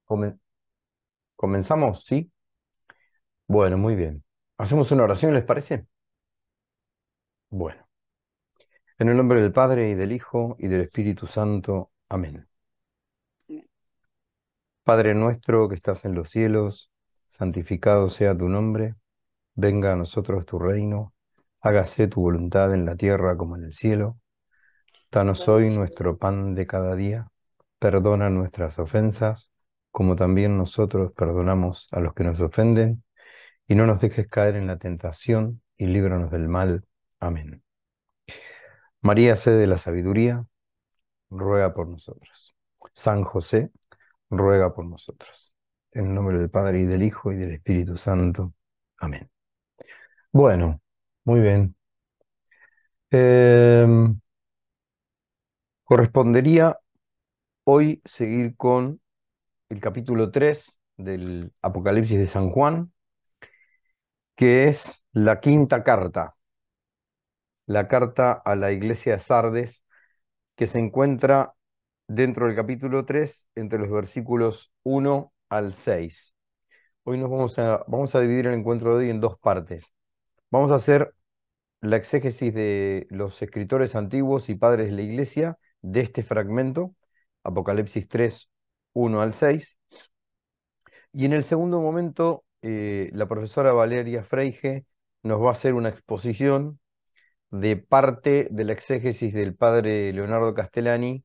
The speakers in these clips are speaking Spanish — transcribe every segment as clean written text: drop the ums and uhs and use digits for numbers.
Comen- ¿Comenzamos? ¿Sí? Bueno, muy bien. ¿Hacemos una oración, les parece? Bueno, en el nombre del Padre y del Hijo y del Espíritu Santo. Amén. Padre nuestro que estás en los cielos, santificado sea tu nombre, venga a nosotros tu reino, hágase tu voluntad en la tierra como en el cielo. Danos hoy nuestro pan de cada día, perdona nuestras ofensas, como también nosotros perdonamos a los que nos ofenden, y no nos dejes caer en la tentación, y líbranos del mal. Amén. María, sede de la sabiduría, ruega por nosotros. San José, ruega por nosotros. En el nombre del Padre y del Hijo y del Espíritu Santo. Amén. Bueno, muy bien. Em, Correspondería hoy seguir con el capítulo 3 del Apocalipsis de San Juan, que es la quinta carta, la carta a la iglesia de Sardes, que se encuentra dentro del capítulo 3 entre los versículos 1 al 6. Hoy vamos a dividir el encuentro de hoy en dos partes. Vamos a hacer la exégesis de los escritores antiguos y padres de la iglesia de este fragmento, Apocalipsis 3, 1 al 6. Y en el segundo momento, la profesora Valeria Freige nos va a hacer una exposición de parte de la exégesis del padre Leonardo Castellani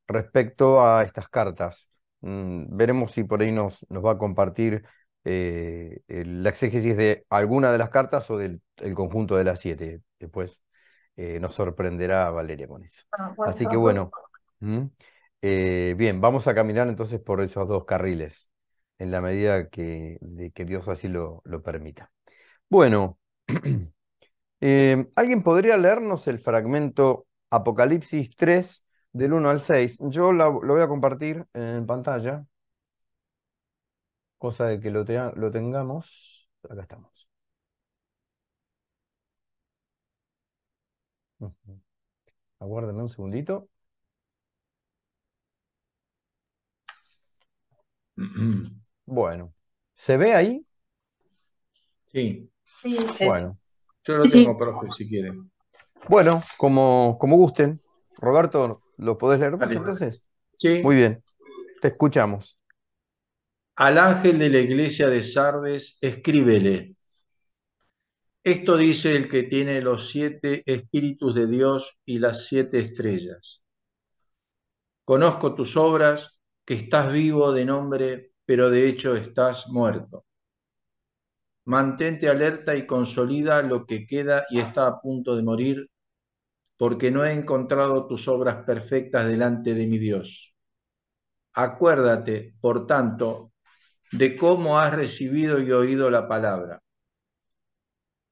respecto a estas cartas. Veremos si por ahí nos va a compartir la exégesis de alguna de las cartas o del el conjunto de las 7. Después nos sorprenderá Valeria con eso. Así que bueno, ¿m? Bien, vamos a caminar entonces por esos dos carriles, en la medida de que Dios así lo permita. Bueno, ¿alguien podría leernos el fragmento Apocalipsis 3 del 1 al 6? Yo lo voy a compartir en pantalla, cosa de que lo tengamos. Acá estamos. Ujú. Aguárdenme un segundito. Bueno, ¿se ve ahí? Sí, Sí, Bueno, yo lo sí. tengo, profe, si quiere. bueno, como gusten. Roberto, ¿lo podés leer vos Dale. entonces? Muy Sí. bien, te escuchamos. Al ángel de la iglesia de Sardes, escríbele. Esto dice el que tiene los 7 espíritus de Dios y las 7 estrellas. Conozco tus obras, que estás vivo de nombre, pero de hecho estás muerto. Mantente alerta y consolida lo que queda y está a punto de morir, porque no he encontrado tus obras perfectas delante de mi Dios. Acuérdate, por tanto, de cómo has recibido y oído la palabra.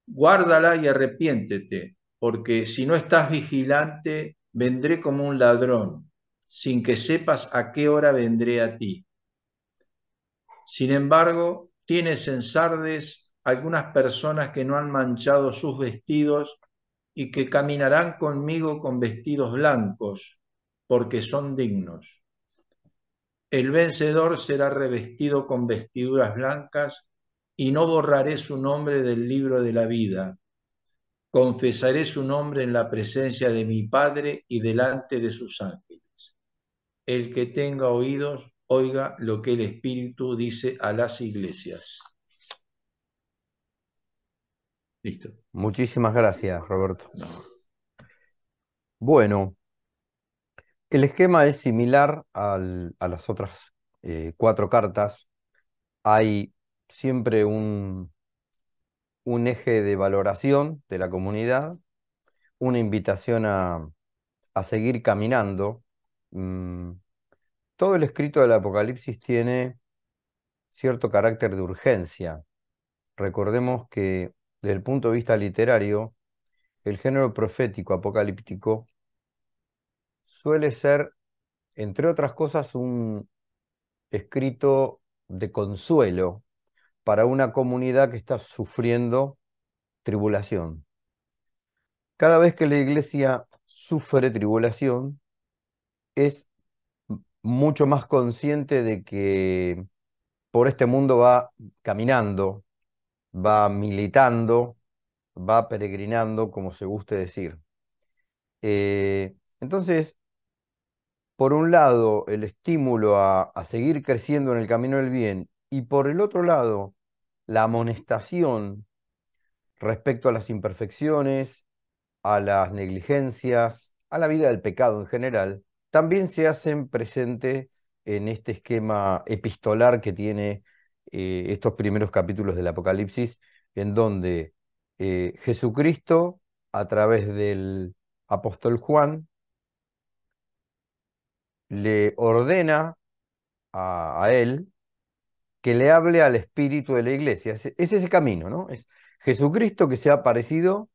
Guárdala y arrepiéntete, porque si no estás vigilante, vendré como un ladrón, sin que sepas a qué hora vendré a ti. Sin embargo, tienes en Sardes algunas personas que no han manchado sus vestidos y que caminarán conmigo con vestidos blancos, porque son dignos. El vencedor será revestido con vestiduras blancas y no borraré su nombre del libro de la vida. Confesaré su nombre en la presencia de mi Padre y delante de sus ángeles. El que tenga oídos, oiga lo que el Espíritu dice a las iglesias. Listo. Muchísimas gracias, Roberto. No. Bueno, el esquema es similar a las otras cuatro cartas. Hay siempre un eje de valoración de la comunidad, una invitación a seguir caminando. Mm, Todo el escrito del Apocalipsis tiene cierto carácter de urgencia. Recordemos que desde el punto de vista literario, el género profético apocalíptico suele ser, entre otras cosas, un escrito de consuelo para una comunidad que está sufriendo tribulación. Cada vez que la iglesia sufre tribulación, es mucho más consciente de que por este mundo va caminando, va militando, va peregrinando, como se guste decir. Entonces, por un lado, el estímulo a seguir creciendo en el camino del bien y por el otro lado, la amonestación respecto a las imperfecciones, a las negligencias, a la vida del pecado en general, también se hacen presente en este esquema epistolar que tiene estos primeros capítulos del Apocalipsis, en donde Jesucristo, a través del apóstol Juan, le ordena a él que le hable al espíritu de la iglesia. Es ese camino, ¿no? Es Jesucristo que se ha aparecido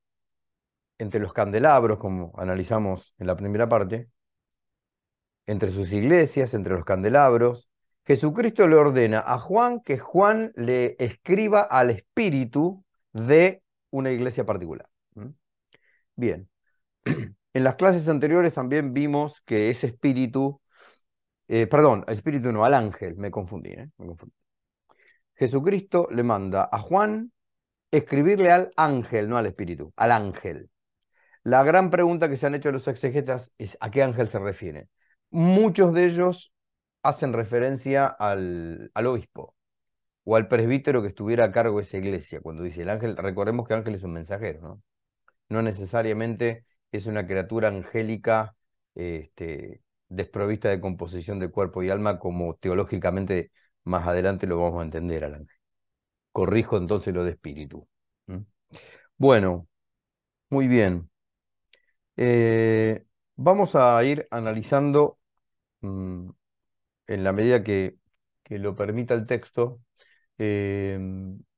entre los candelabros, como analizamos en la primera parte, entre sus iglesias, entre los candelabros. Jesucristo le ordena a Juan que Juan le escriba al espíritu de una iglesia particular. ¿Mm? Bien, en las clases anteriores también vimos que ese espíritu, perdón, el espíritu no, al ángel, me confundí, ¿eh? Me confundí. Jesucristo le manda a Juan escribirle al ángel, no al espíritu, al ángel. La gran pregunta que se han hecho los exegetas es ¿a qué ángel se refiere? Muchos de ellos hacen referencia al obispo o al presbítero que estuviera a cargo de esa iglesia. Cuando dice el ángel, recordemos que ángel es un mensajero, ¿no? No necesariamente es una criatura angélica desprovista de composición de cuerpo y alma, como teológicamente más adelante lo vamos a entender al ángel. Corrijo entonces lo de espíritu. ¿Mm? Bueno, muy bien. Eh, Vamos a ir analizando, mm, en la medida que lo permita el texto, eh,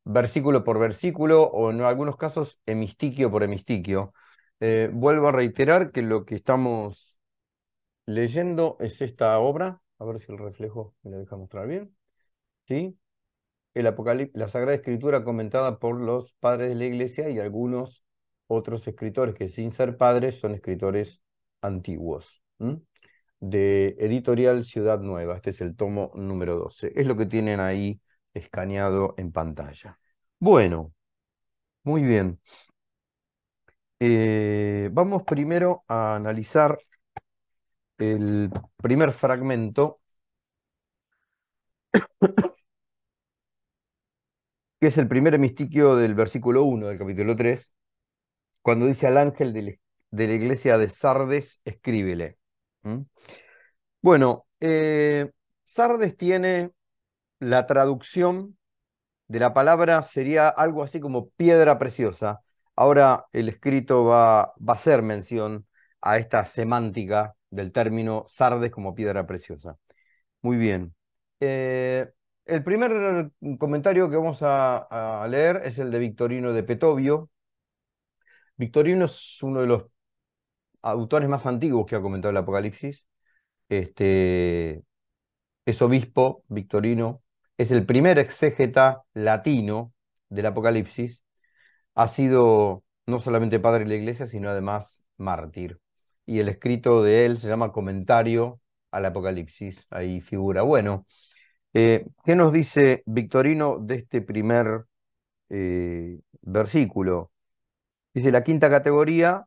versículo por versículo o en algunos casos hemistiquio por hemistiquio. Vuelvo a reiterar que lo que estamos leyendo es esta obra, a ver si el reflejo me lo deja mostrar bien, ¿sí? El Apocalipsis, la Sagrada Escritura comentada por los padres de la Iglesia y algunos otros escritores que sin ser padres son escritores antiguos. ¿M? De Editorial Ciudad Nueva. Este es el tomo número 12. Es lo que tienen ahí escaneado en pantalla. Bueno, muy bien. Vamos primero a analizar el primer fragmento, que es el primer hemistiquio del versículo 1 del capítulo 3, cuando dice al ángel de la iglesia de Sardes, escríbele. ¿Mm? Bueno, Sardes tiene la traducción de la palabra, sería algo así como piedra preciosa. Ahora el escrito va a hacer mención a esta semántica del término Sardes como piedra preciosa. Muy bien. Eh, el primer comentario que vamos a leer es el de Victorino de Petovio. Victorino es uno de los autores más antiguos que ha comentado el Apocalipsis. Este, es obispo, Victorino, es el primer exégeta latino del Apocalipsis. Ha sido no solamente padre de la iglesia, sino además mártir. Y el escrito de él se llama Comentario al Apocalipsis. Ahí figura. Bueno, ¿qué nos dice Victorino de este primer versículo? Dice, la quinta categoría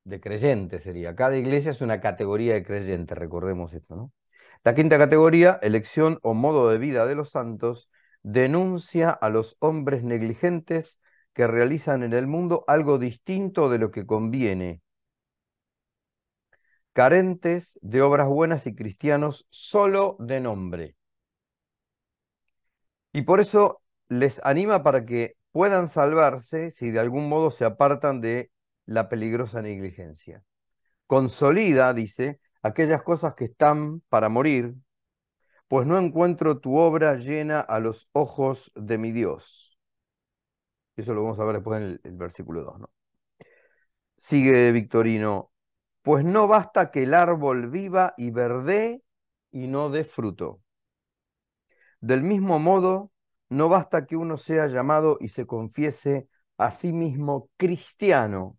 de creyente sería. Cada iglesia es una categoría de creyente, recordemos esto, ¿no? La quinta categoría, elección o modo de vida de los santos, denuncia a los hombres negligentes que realizan en el mundo algo distinto de lo que conviene, carentes de obras buenas y cristianos solo de nombre. Y por eso les anima para que puedan salvarse si de algún modo se apartan de la peligrosa negligencia. Consolida, dice, aquellas cosas que están para morir, pues no encuentro tu obra llena a los ojos de mi Dios. Eso lo vamos a ver después en el versículo 2, ¿no? Sigue Victorino, pues no basta que el árbol viva y verdee y no dé fruto. Del mismo modo, no basta que uno sea llamado y se confiese a sí mismo cristiano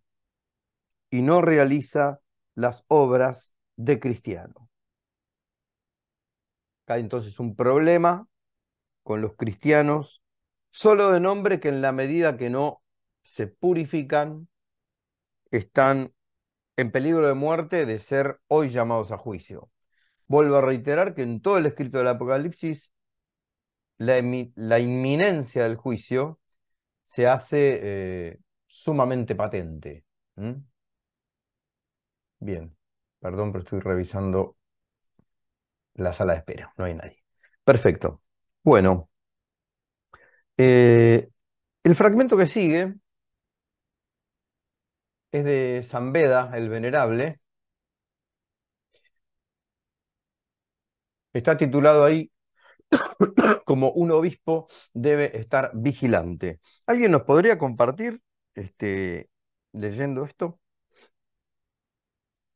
y no realiza las obras de cristiano. Acá hay entonces un problema con los cristianos, solo de nombre, que en la medida que no se purifican, están en peligro de muerte de ser hoy llamados a juicio. Vuelvo a reiterar que en todo el escrito del Apocalipsis, la inminencia del juicio se hace sumamente patente. ¿Mm? Bien, perdón, pero estoy revisando la sala de espera, no hay nadie. Perfecto. Bueno, eh, el fragmento que sigue es de San Beda, el Venerable. Está titulado ahí como un obispo debe estar vigilante. ¿Alguien nos podría compartir leyendo esto?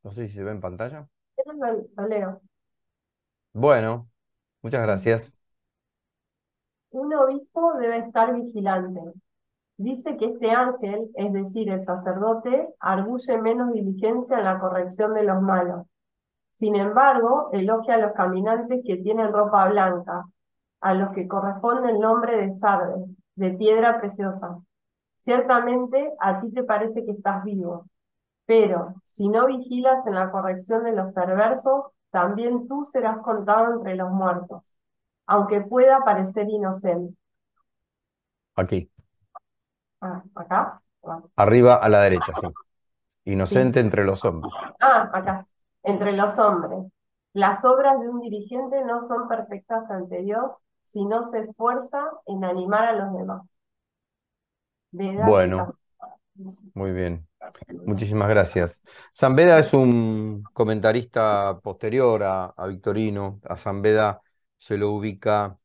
No sé si se ve en pantalla. Eso lo leo. Bueno, muchas gracias. Un obispo debe estar vigilante. Dice que este ángel, es decir, el sacerdote, arguye menos diligencia en la corrección de los malos. Sin embargo, elogia a los caminantes que tienen ropa blanca, a los que corresponde el nombre de sardes, de piedra preciosa. Ciertamente, a ti te parece que estás vivo, pero si no vigilas en la corrección de los perversos, también tú serás contado entre los muertos, aunque pueda parecer inocente. Aquí, ¿Acá? Ah, arriba a la derecha, sí. sí. Inocente entre los hombres. Acá. Entre los hombres. Las obras de un dirigente no son perfectas ante Dios si no se esfuerza en animar a los demás. Veda quita. Bueno, muy bien. Muchísimas gracias. San Beda es un comentarista posterior a Victorino. A San Beda se lo ubica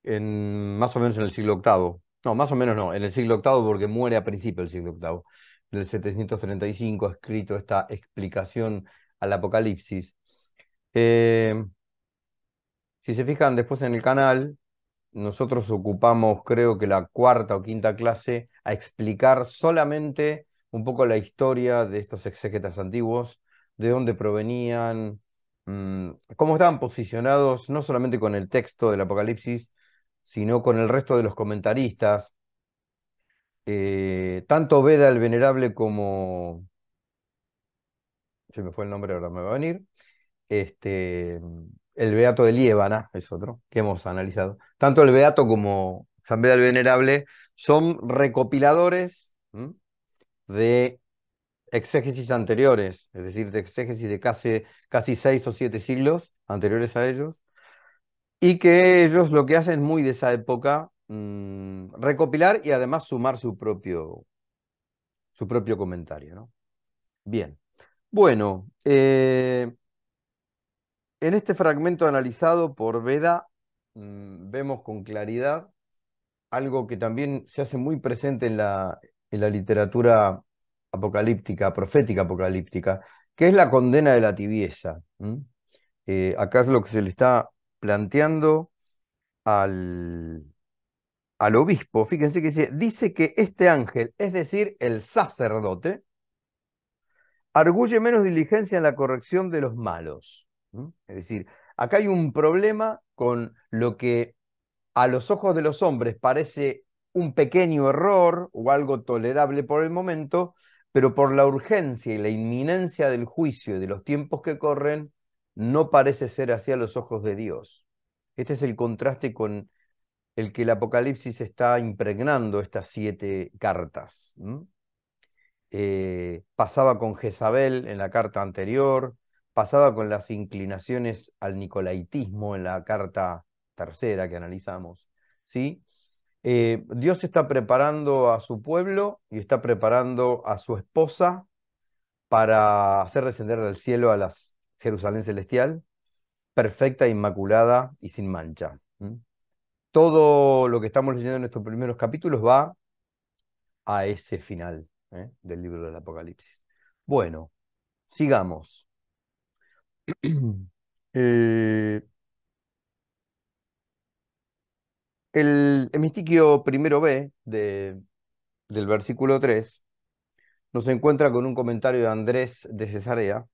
más o menos en el siglo octavo. No, más o menos no, en el siglo octavo porque muere a principio del siglo octavo. En el 735 ha escrito esta explicación al Apocalipsis. Eh, si se fijan después en el canal, nosotros ocupamos, creo que la cuarta o quinta clase, a explicar solamente un poco la historia de estos exégetas antiguos, de dónde provenían, cómo estaban posicionados, no solamente con el texto del Apocalipsis, sino con el resto de los comentaristas. Tanto Beda el Venerable como, se me fue el nombre, ahora me va a venir, este, el Beato de Liébana, es otro que hemos analizado. Tanto el Beato como San Beda el Venerable son recopiladores de exégesis anteriores, es decir, de exégesis de casi 6 o 7 siglos anteriores a ellos, y que ellos lo que hacen muy de esa época, recopilar y además sumar su propio comentario, ¿no? Bien. Bueno, en este fragmento analizado por Beda, vemos con claridad algo que también se hace muy presente en la literatura apocalíptica, profética apocalíptica, que es la condena de la tibieza. Acá es lo que se le está planteando al, al obispo. Fíjense que dice que este ángel, es decir, el sacerdote, arguye menos diligencia en la corrección de los malos. Es decir, acá hay un problema con lo que a los ojos de los hombres parece un pequeño error o algo tolerable por el momento, pero por la urgencia y la inminencia del juicio y de los tiempos que corren, no parece ser así a los ojos de Dios. Este es el contraste con el que el Apocalipsis está impregnando estas 7 cartas. Pasaba con Jezabel en la carta anterior, pasaba con las inclinaciones al nicolaitismo en la carta tercera que analizamos, ¿sí? Dios está preparando a su pueblo y está preparando a su esposa para hacer descender del cielo a la Jerusalén celestial, perfecta, inmaculada y sin mancha. Todo lo que estamos leyendo en estos primeros capítulos va a ese final, del libro del Apocalipsis. Bueno, sigamos. Eh, el hemistiquio primero B del versículo 3 nos encuentra con un comentario de Andrés de Cesarea,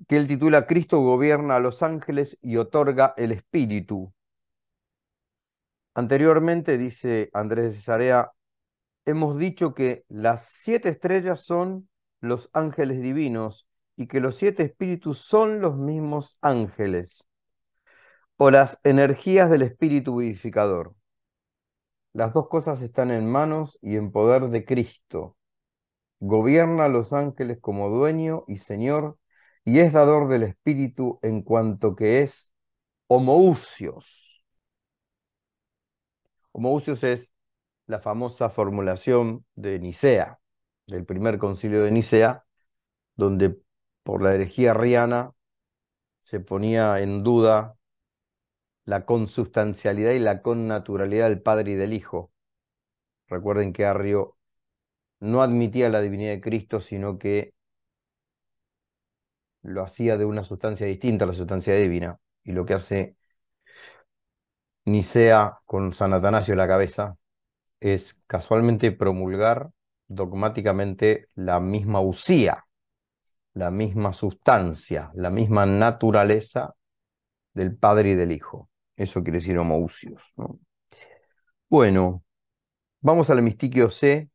que él titula Cristo gobierna a los ángeles y otorga el espíritu. Anteriormente, dice Andrés de Cesarea, hemos dicho que las 7 estrellas son los ángeles divinos y que los 7 espíritus son los mismos ángeles, o las energías del espíritu vivificador. Las dos cosas están en manos y en poder de Cristo. Gobierna a los ángeles como dueño y señor, y es dador del espíritu en cuanto que es homoousios. Homoousios es la famosa formulación de Nicea, del primer concilio de Nicea, donde por la herejía arriana se ponía en duda la consubstancialidad y la connaturalidad del Padre y del Hijo. Recuerden que Arrio no admitía la divinidad de Cristo, sino que lo hacía de una sustancia distinta a la sustancia divina. Y lo que hace Nicea con San Atanasio a la cabeza es casualmente promulgar dogmáticamente la misma usía, la misma sustancia, la misma naturaleza del Padre y del Hijo. Eso quiere decir homoousios, ¿no? Bueno, vamos al Mistiquio C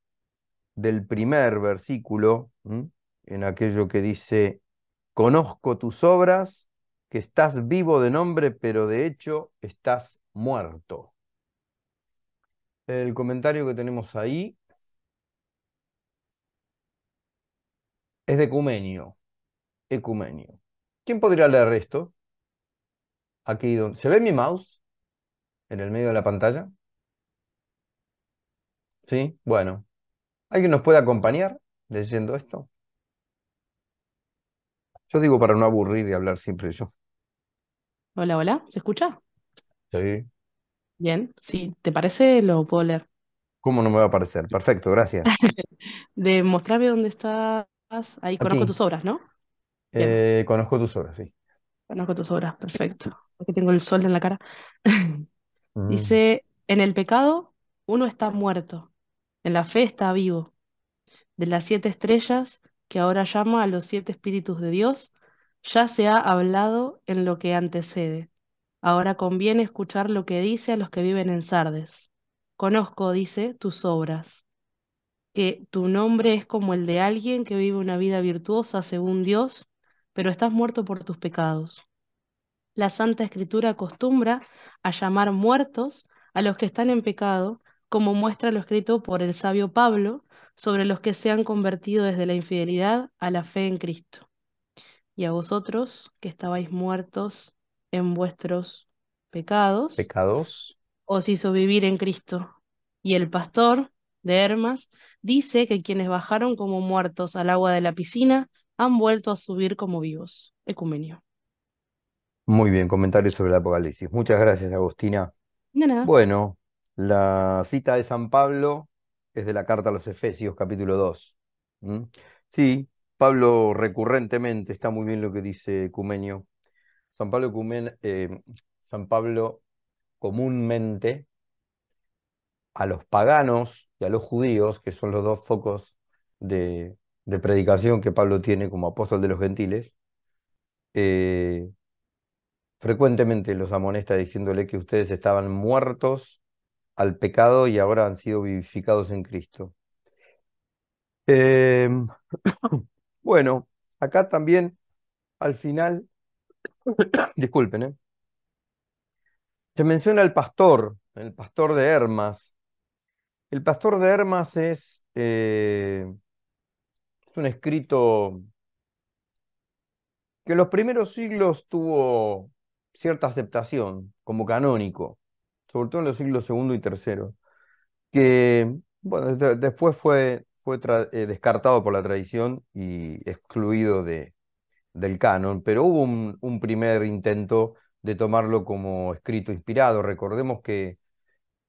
del primer versículo, en aquello que dice, conozco tus obras, que estás vivo de nombre, pero de hecho estás muerto. El comentario que tenemos ahí es de Ecumenio. Ecumenio. ¿Quién podría leer esto? Aquí donde se ve mi mouse en el medio de la pantalla. ¿Sí? Bueno. ¿Alguien nos puede acompañar leyendo esto? Yo digo para no aburrir y hablar siempre yo. Hola, hola, ¿se escucha? Sí. Bien, si te parece, lo puedo leer. ¿Cómo no me va a aparecer? Perfecto, gracias. De mostrarme dónde estás, ahí conozco Aquí, tus obras, ¿no? Bien, conozco tus obras, sí. conozco tus obras, perfecto. Aquí tengo el sol en la cara. Mm, Dice, en el pecado uno está muerto, en la fe está vivo. De las 7 estrellas que ahora llama a los 7 espíritus de Dios, ya se ha hablado en lo que antecede. Ahora conviene escuchar lo que dice a los que viven en Sardes. Conozco, dice, tus obras, que tu nombre es como el de alguien que vive una vida virtuosa según Dios, pero estás muerto por tus pecados. La Santa Escritura acostumbra a llamar muertos a los que están en pecado, como muestra lo escrito por el sabio Pablo sobre los que se han convertido desde la infidelidad a la fe en Cristo. Y a vosotros, que estabais muertos en vuestros pecados, pecados. os hizo vivir en Cristo. Y el pastor de Hermas dice que quienes bajaron como muertos al agua de la piscina han vuelto a subir como vivos. Ecumenio. Muy bien, comentarios sobre el Apocalipsis. Muchas gracias, Agustina. De nada. Bueno, la cita de San Pablo es de la carta a los Efesios, capítulo 2. ¿Mm? Sí, Pablo recurrentemente, está muy bien lo que dice Ecumenio. San Pablo comúnmente a los paganos y a los judíos, que son los dos focos de predicación que Pablo tiene como apóstol de los gentiles, eh, frecuentemente los amonesta diciéndole que ustedes estaban muertos al pecado y ahora han sido vivificados en Cristo. Em, bueno, acá también al final, disculpen, se menciona el pastor de Hermas. El pastor de Hermas es un escrito que en los primeros siglos tuvo cierta aceptación como canónico, sobre todo en los siglos segundo y tercero, que bueno, después fue descartado por la tradición y excluido del canon, pero hubo un primer intento de tomarlo como escrito inspirado. Recordemos que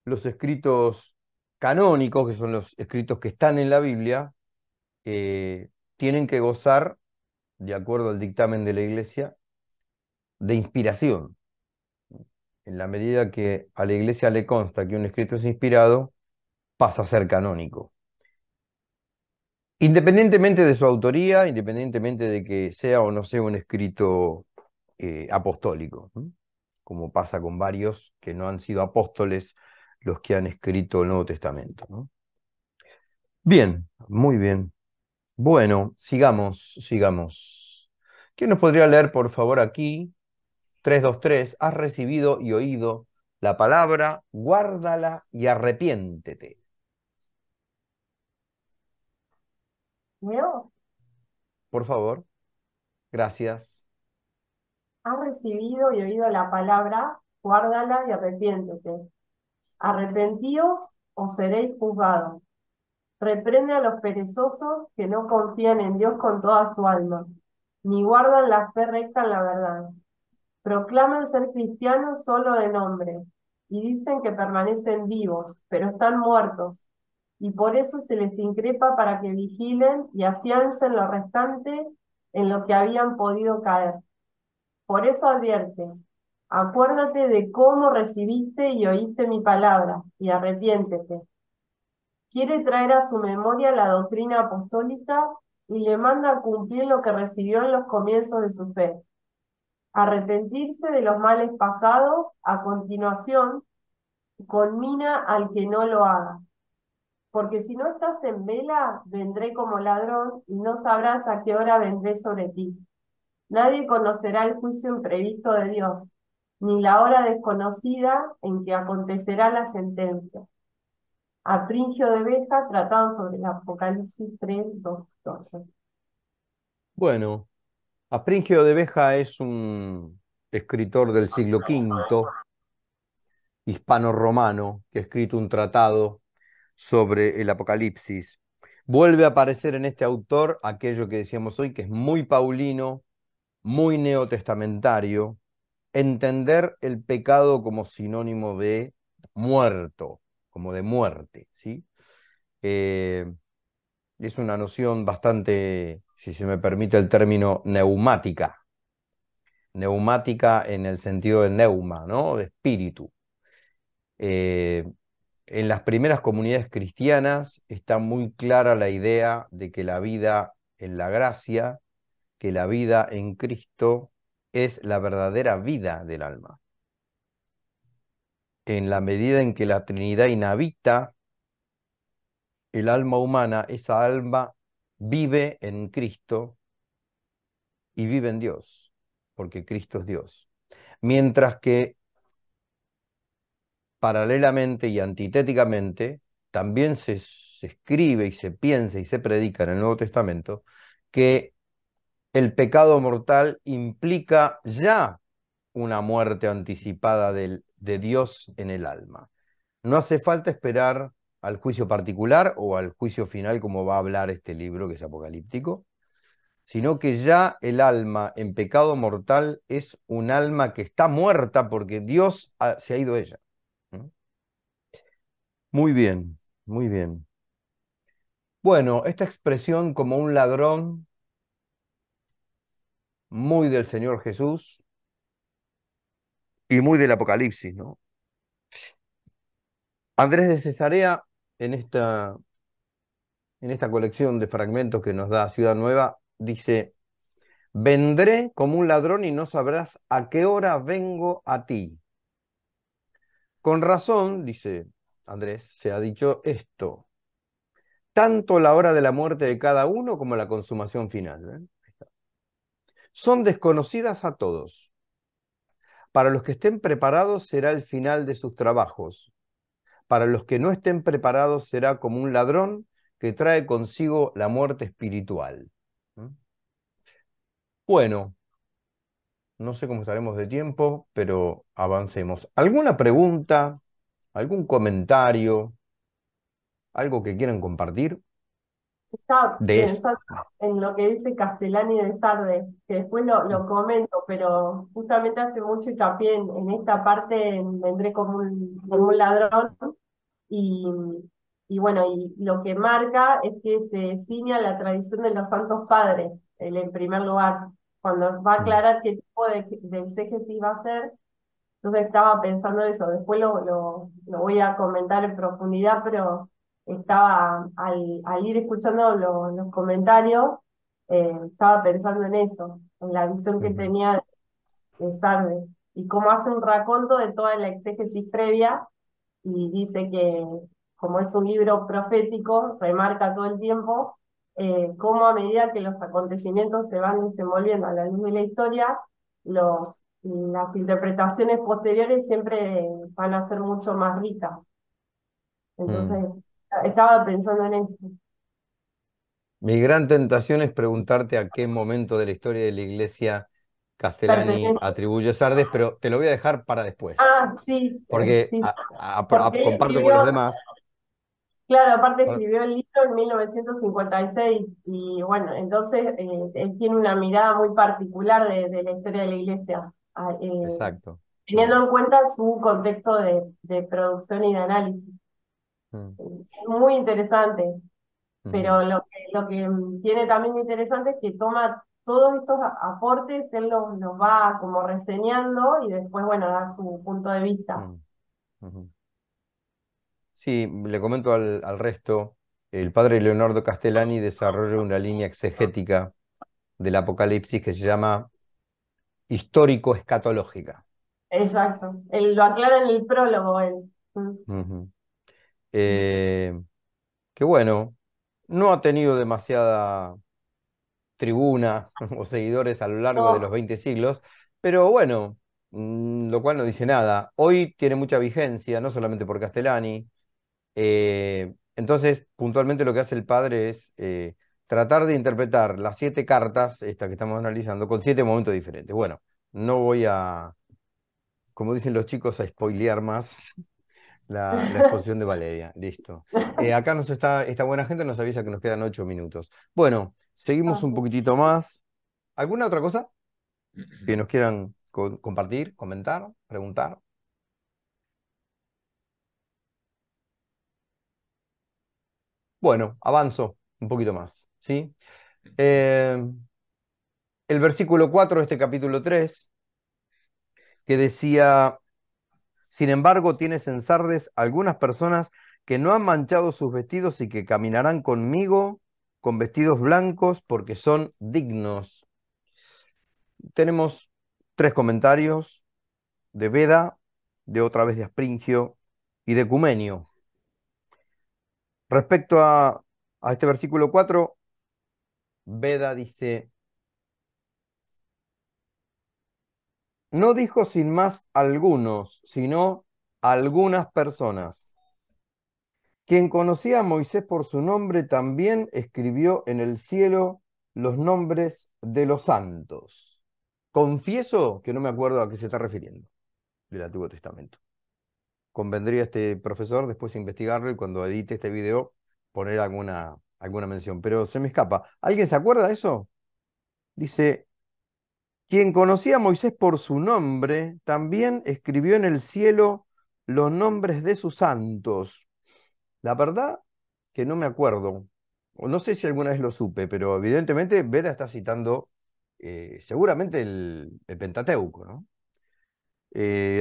los escritos canónicos, que son los escritos que están en la Biblia, tienen que gozar, de acuerdo al dictamen de la Iglesia, de inspiración. En la medida que a la Iglesia le consta que un escrito es inspirado, pasa a ser canónico. Independientemente de su autoría, independientemente de que sea o no sea un escrito apostólico, ¿no? Como pasa con varios que no han sido apóstoles los que han escrito el Nuevo Testamento, ¿no? Bien, muy bien. Bueno, sigamos, sigamos. ¿Quién nos podría leer, por favor, aquí? 323. Has recibido y oído la palabra, guárdala y arrepiéntete. ¿Leo? Por favor, gracias. Has recibido y oído la palabra, guárdala y arrepiéntete. Arrepentíos o seréis juzgados. Reprende a los perezosos que no confían en Dios con toda su alma, ni guardan la fe recta en la verdad. Proclaman ser cristianos solo de nombre, y dicen que permanecen vivos, pero están muertos, y por eso se les increpa para que vigilen y afiancen lo restante en lo que habían podido caer. Por eso advierte, acuérdate de cómo recibiste y oíste mi palabra, y arrepiéntete. Quiere traer a su memoria la doctrina apostólica y le manda a cumplir lo que recibió en los comienzos de su fe. Arrepentirse de los males pasados, a continuación, conmina al que no lo haga. Porque si no estás en vela, vendré como ladrón y no sabrás a qué hora vendré sobre ti. Nadie conocerá el juicio imprevisto de Dios, ni la hora desconocida en que acontecerá la sentencia. Apringio de Beja, tratado sobre el Apocalipsis 3, 2, 12. Bueno, Apringio de Beja es un escritor del siglo V, hispano-romano, que ha escrito un tratado sobre el Apocalipsis. Vuelve a aparecer en este autor aquello que decíamos hoy, que es muy paulino, muy neotestamentario, entender el pecado como sinónimo de muerto, como de muerte, ¿sí? Eh, es una noción bastante, si se me permite el término, neumática. Neumática en el sentido de neuma, ¿no? De espíritu. Eh, en las primeras comunidades cristianas está muy clara la idea de que la vida en la gracia, que la vida en Cristo es la verdadera vida del alma. En la medida en que la Trinidad inhabita el alma humana, esa alma vive en Cristo y vive en Dios, porque Cristo es Dios. Mientras que paralelamente y antitéticamente, también se escribe y se piensa y se predica en el Nuevo Testamento que el pecado mortal implica ya una muerte anticipada de Dios en el alma. No hace falta esperar al juicio particular o al juicio final, como va a hablar este libro que es apocalíptico, sino que ya el alma en pecado mortal es un alma que está muerta porque Dios se ha ido de ella. ¿No? Muy bien, muy bien. Bueno, esta expresión como un ladrón, muy del Señor Jesús y muy del Apocalipsis, ¿no? Andrés de Cesarea, en esta colección de fragmentos que nos da Ciudad Nueva, dice, vendré como un ladrón y no sabrás a qué hora vengo a ti. Con razón, dice Andrés, se ha dicho esto, tanto la hora de la muerte de cada uno como la consumación final. ¿Ven? Son desconocidas a todos. Para los que estén preparados será el final de sus trabajos. Para los que no estén preparados será como un ladrón que trae consigo la muerte espiritual. ¿Mm? Bueno, no sé cómo estaremos de tiempo, pero avancemos. ¿Alguna pregunta? ¿Algún comentario? ¿Algo que quieran compartir Estaba de esto? pensando en lo que dice Castellani de Sarde, que después lo comento, pero justamente hace mucho hincapié en esta parte, vendré como un ladrón, y, y bueno, y lo que marca es que se ciña a la tradición de los santos padres, en primer lugar, cuando va a Mm. aclarar qué tipo de exégesis va a hacer. Entonces estaba pensando eso, después lo voy a comentar en profundidad, pero al ir escuchando los comentarios, estaba pensando en eso, en la visión que Ujú, tenía de Sardes, y cómo hace un raconto de toda la exégesis previa, y dice que como es un libro profético, remarca todo el tiempo cómo a medida que los acontecimientos se van desenvolviendo a la luz de la historia, las interpretaciones posteriores siempre van a ser mucho más ricas. mm. Entonces, estaba pensando en eso. Mi gran tentación es preguntarte a qué momento de la historia de la iglesia Castellani Pertenece. atribuye Sardes, pero te lo voy a dejar para después, Ah, sí, porque sí, porque él comparto con los escribió, demás. claro, aparte Con- escribió el libro en 1956 y bueno, entonces él tiene una mirada muy particular de la historia de la iglesia, Exacto. Mm, teniendo en cuenta su contexto de producción y de análisis. mm, Es muy interesante, ujú, pero lo que tiene también interesante es que toma todos estos aportes, él los va como reseñando y después, bueno, da su punto de vista. mm, ujú. Sí, le comento al resto. El padre Leonardo Castellani desarrolla una línea exegética del Apocalipsis que se llama histórico-escatológica. Exacto. Él lo aclara en el prólogo, él. Mm. Ujú. Eh, que bueno, no ha tenido demasiada tribuna o seguidores a lo largo de los No, 20 siglos, pero bueno, lo cual no dice nada. Hoy tiene mucha vigencia, no solamente por Castellani. Entonces, puntualmente lo que hace el padre es tratar de interpretar las 7 cartas, esta que estamos analizando, con 7 momentos diferentes. Bueno, no voy a, como dicen los chicos, a spoilear más la exposición de Valeria. Listo. Acá esta buena gente nos avisa que nos quedan 8 minutos. Bueno, seguimos un poquitito más. ¿Alguna otra cosa que nos quieran compartir, comentar, preguntar? Bueno, avanzo un poquito más, ¿sí? Eh, el versículo 4 de este capítulo 3 que decía, sin embargo, tienes en Sardes algunas personas que no han manchado sus vestidos y que caminarán conmigo con vestidos blancos porque son dignos. Tenemos 3 comentarios de Beda, de otra vez de Aspringio y de Cumenio. Respecto a este versículo 4, Beda dice, no dijo sin más algunos, sino algunas personas. Quien conocía a Moisés por su nombre también escribió en el cielo los nombres de los santos. Confieso que no me acuerdo a qué se está refiriendo del Antiguo Testamento. Convendría a este profesor después investigarlo y cuando edite este video poner alguna mención, pero se me escapa. ¿Alguien se acuerda de eso? Dice, quien conocía a Moisés por su nombre también escribió en el cielo los nombres de sus santos. La verdad que no me acuerdo, o no sé si alguna vez lo supe, pero evidentemente Beda está citando seguramente el Pentateuco, ¿no?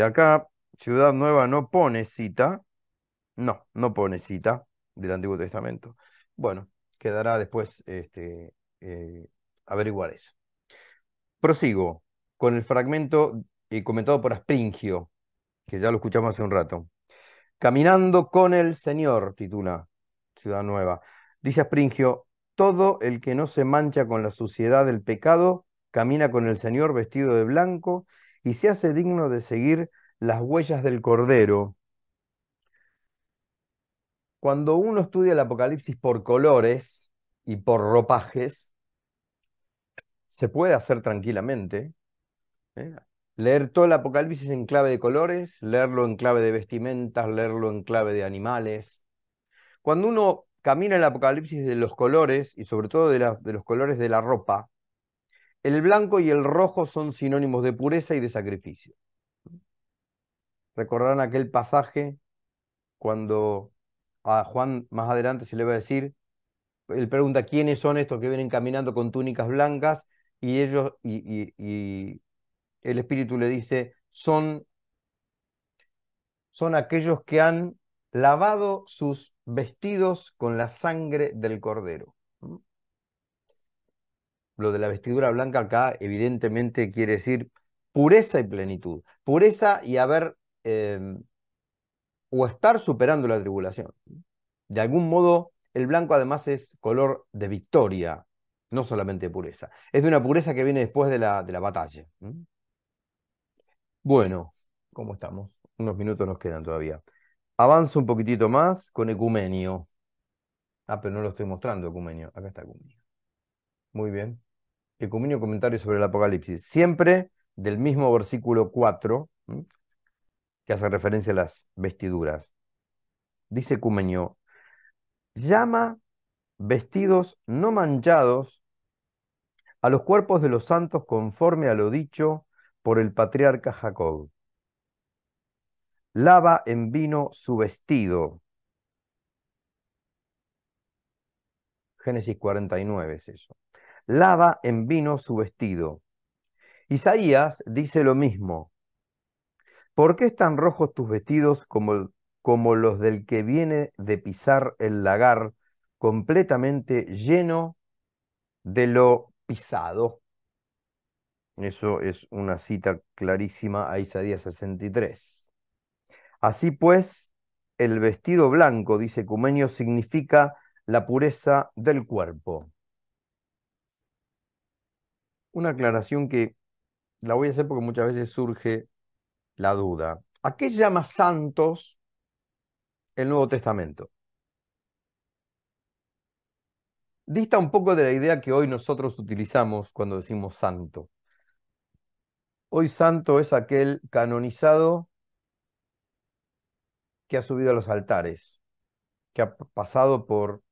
Acá Ciudad Nueva no pone cita, no pone cita del Antiguo Testamento. Bueno, quedará después eh, averiguar eso. Prosigo con el fragmento comentado por Aspringio, que ya lo escuchamos hace un rato. Caminando con el Señor, titula Ciudad Nueva. Dice Aspringio, todo el que no se mancha con la suciedad del pecado, camina con el Señor vestido de blanco y se hace digno de seguir las huellas del Cordero. Cuando uno estudia el Apocalipsis por colores y por ropajes, se puede hacer tranquilamente. ¿Eh? Leer todo el Apocalipsis en clave de colores, leerlo en clave de vestimentas, leerlo en clave de animales. Cuando uno camina el Apocalipsis de los colores, y sobre todo de los colores de la ropa, el blanco y el rojo son sinónimos de pureza y de sacrificio. Recordarán aquel pasaje cuando a Juan más adelante se le va a decir, él pregunta quiénes son estos que vienen caminando con túnicas blancas, y y el Espíritu le dice, son aquellos que han lavado sus vestidos con la sangre del cordero. Lo de la vestidura blanca acá evidentemente quiere decir pureza y plenitud. Pureza y haber o estar superando la tribulación. De algún modo, el blanco además es color de victoria, no solamente pureza. Es de una pureza que viene después de la batalla. Bueno, ¿cómo estamos? Unos minutos nos quedan todavía. Avanzo un poquitito más con Ecumenio. Ah, pero no lo estoy mostrando, Ecumenio. Acá está Ecumenio. Muy bien. Ecumenio, comentario sobre el Apocalipsis. Siempre del mismo versículo 4, que hace referencia a las vestiduras. Dice Ecumenio, llama vestidos no manchados a los cuerpos de los santos conforme a lo dicho por el patriarca Jacob. Lava en vino su vestido. Génesis 49 es eso. Lava en vino su vestido. Isaías dice lo mismo. ¿Por qué están rojos tus vestidos como los del que viene de pisar el lagar, completamente lleno de lo pisado? Eso es una cita clarísima a Isaías 63. Así pues, el vestido blanco, dice Ecumenio, significa la pureza del cuerpo. Una aclaración que la voy a hacer porque muchas veces surge la duda. ¿A qué llama santos el Nuevo Testamento? Dista un poco de la idea que hoy nosotros utilizamos cuando decimos santo. Hoy santo es aquel canonizado que ha subido a los altares, que ha pasado por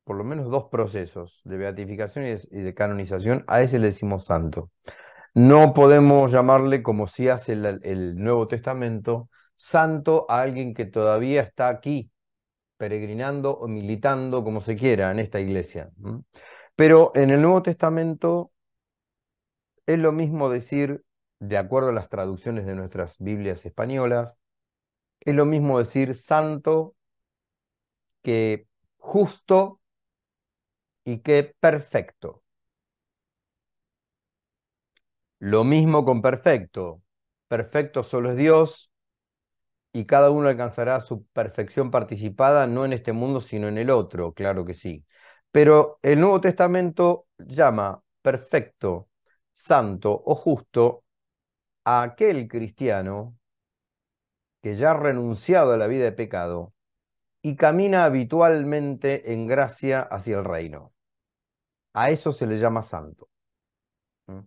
lo menos dos procesos de beatificación y de canonización. A ese le decimos santo. No podemos llamarle, como si hace el Nuevo Testamento, santo a alguien que todavía está aquí, peregrinando o militando, como se quiera, en esta iglesia. Pero en el Nuevo Testamento es lo mismo decir, de acuerdo a las traducciones de nuestras Biblias españolas, es lo mismo decir santo que justo y que perfecto. Lo mismo con perfecto. Perfecto solo es Dios y cada uno alcanzará su perfección participada no en este mundo, sino en el otro, claro que sí. Pero el Nuevo Testamento llama perfecto, santo o justo a aquel cristiano que ya ha renunciado a la vida de pecado y camina habitualmente en gracia hacia el reino. A eso se le llama santo. ¿Mm?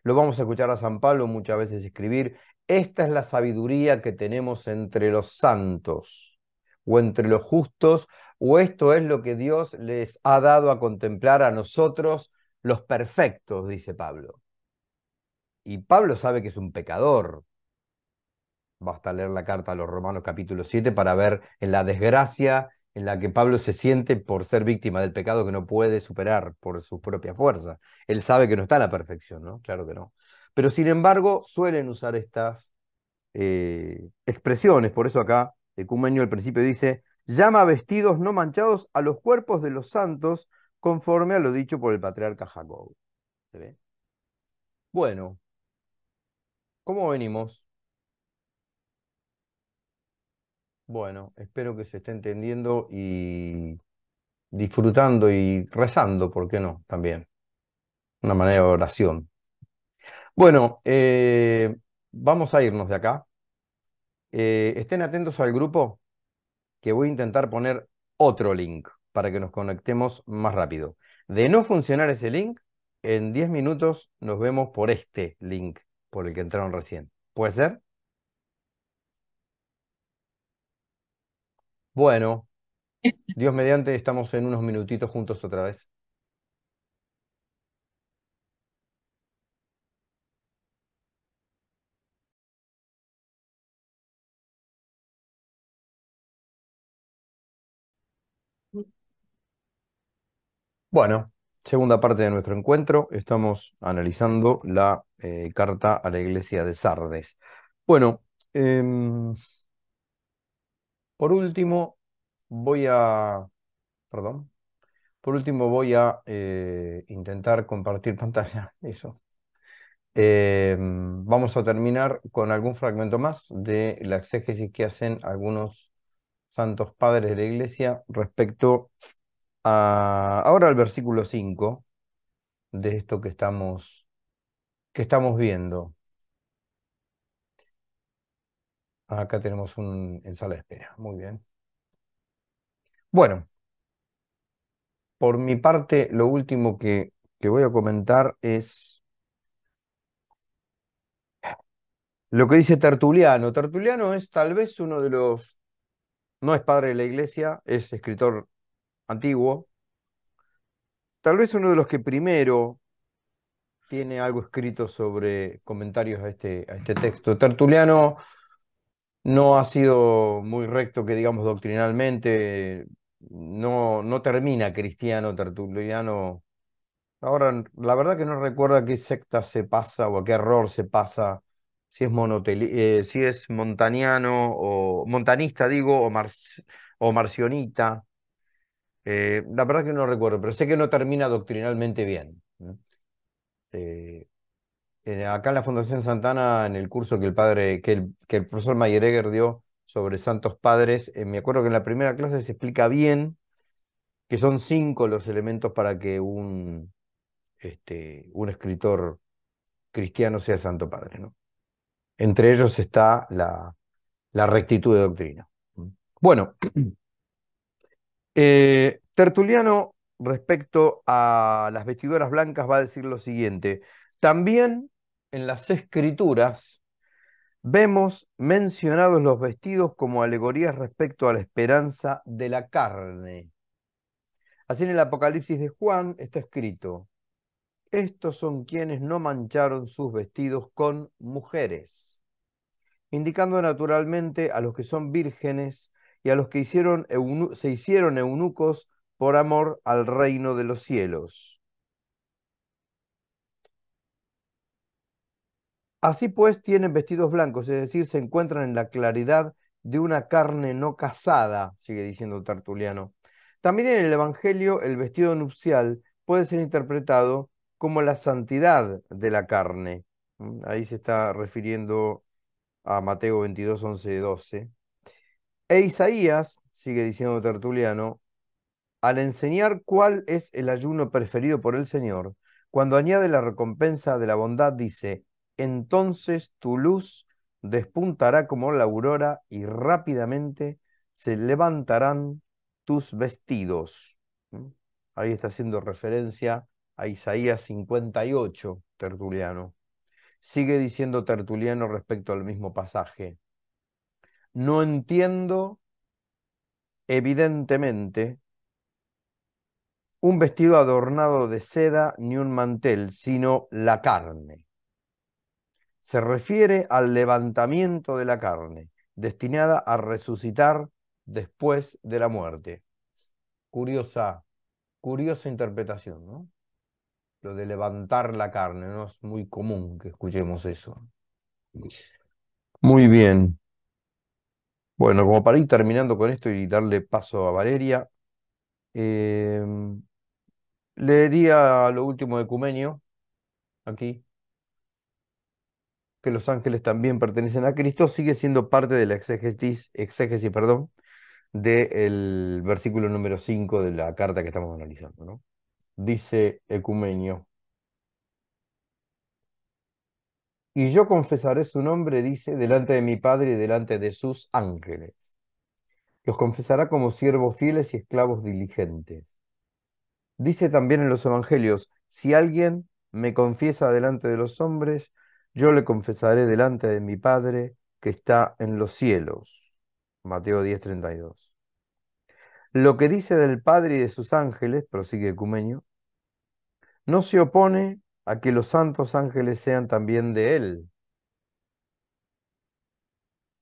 Lo vamos a escuchar a San Pablo muchas veces escribir, esta es la sabiduría que tenemos entre los santos o entre los justos, o esto es lo que Dios les ha dado a contemplar a nosotros, los perfectos, dice Pablo. Y Pablo sabe que es un pecador. Basta leer la carta a los Romanos capítulo 7 para ver en la desgracia en la que Pablo se siente por ser víctima del pecado que no puede superar por su propia fuerza. Él sabe que no está en la perfección, ¿no? Claro que no. Pero sin embargo, suelen usar estas expresiones. Por eso acá Ecumenio al principio dice, llama vestidos no manchados a los cuerpos de los santos conforme a lo dicho por el patriarca Jacob. ¿Se ve? Bueno, ¿cómo venimos? Bueno, espero que se esté entendiendo y disfrutando y rezando, ¿por qué no? También. Una manera de oración. Bueno, vamos a irnos de acá. Estén atentos al grupo que voy a intentar poner otro link para que nos conectemos más rápido. De no funcionar ese link, en 10 minutos nos vemos por este link por el que entraron recién. ¿Puede ser? Bueno, Dios mediante, estamos en unos minutitos juntos otra vez. Bueno, segunda parte de nuestro encuentro, estamos analizando la carta a la iglesia de Sardes. Bueno, por último, voy a, perdón, por último voy a intentar compartir pantalla, eso. Vamos a terminar con algún fragmento más de la exégesis que hacen algunos santos padres de la Iglesia respecto a, ahora al versículo 5 de esto que estamos viendo. Acá tenemos un en sala de espera. Muy bien. Bueno, por mi parte, lo último que voy a comentar es lo que dice Tertuliano. Tertuliano es tal vez uno de los, no es padre de la Iglesia, es escritor antiguo, tal vez uno de los que primero tiene algo escrito sobre comentarios a este texto. Tertuliano no ha sido muy recto, que digamos doctrinalmente, no termina cristiano Tertuliano. Ahora, la verdad que no recuerdo a qué secta se pasa o a qué error se pasa, si es montaniano o montanista, digo, o marcionita. La verdad que no recuerdo, pero sé que no termina doctrinalmente bien. ¿No? Eh, Acá en la Fundación Santana, en el curso que que el profesor Mayeregger dio sobre Santos Padres, me acuerdo que en la primera clase se explica bien que son 5 los elementos para que un escritor cristiano sea Santo Padre, ¿no? Entre ellos está la rectitud de doctrina. Bueno, Tertuliano, respecto a las vestiduras blancas, va a decir lo siguiente. También en las Escrituras vemos mencionados los vestidos como alegorías respecto a la esperanza de la carne. Así en el Apocalipsis de Juan está escrito: estos son quienes no mancharon sus vestidos con mujeres, indicando naturalmente a los que son vírgenes y a los que se hicieron eunucos por amor al reino de los cielos. Así pues tienen vestidos blancos, es decir, se encuentran en la claridad de una carne no casada, sigue diciendo Tertuliano. También en el Evangelio el vestido nupcial puede ser interpretado como la santidad de la carne. Ahí se está refiriendo a Mateo 22, 11, 12. E Isaías, sigue diciendo Tertuliano, al enseñar cuál es el ayuno preferido por el Señor, cuando añade la recompensa de la bondad, dice: entonces tu luz despuntará como la aurora y rápidamente se levantarán tus vestidos. ¿Mm? Ahí está haciendo referencia a Isaías 58, Tertuliano. Sigue diciendo Tertuliano respecto al mismo pasaje: no entiendo evidentemente un vestido adornado de seda ni un mantel, sino la carne. Se refiere al levantamiento de la carne, destinada a resucitar después de la muerte. Curiosa, curiosa interpretación, ¿no? Lo de levantar la carne, no es muy común que escuchemos eso. Muy bien. Bueno, como para ir terminando con esto y darle paso a Valeria, eh, leería lo último de Ecumenio, aquí, que los ángeles también pertenecen a Cristo, sigue siendo parte de la exégesis, perdón, del versículo número 5 de la carta que estamos analizando, ¿no? Dice Ecumenio: y yo confesaré su nombre, dice, delante de mi Padre y delante de sus ángeles. Los confesará como siervos fieles y esclavos diligentes. Dice también en los evangelios: si alguien me confiesa delante de los hombres, yo le confesaré delante de mi Padre que está en los cielos. Mateo 10:32. Lo que dice del Padre y de sus ángeles, prosigue Ecumenio, no se opone a que los santos ángeles sean también de él.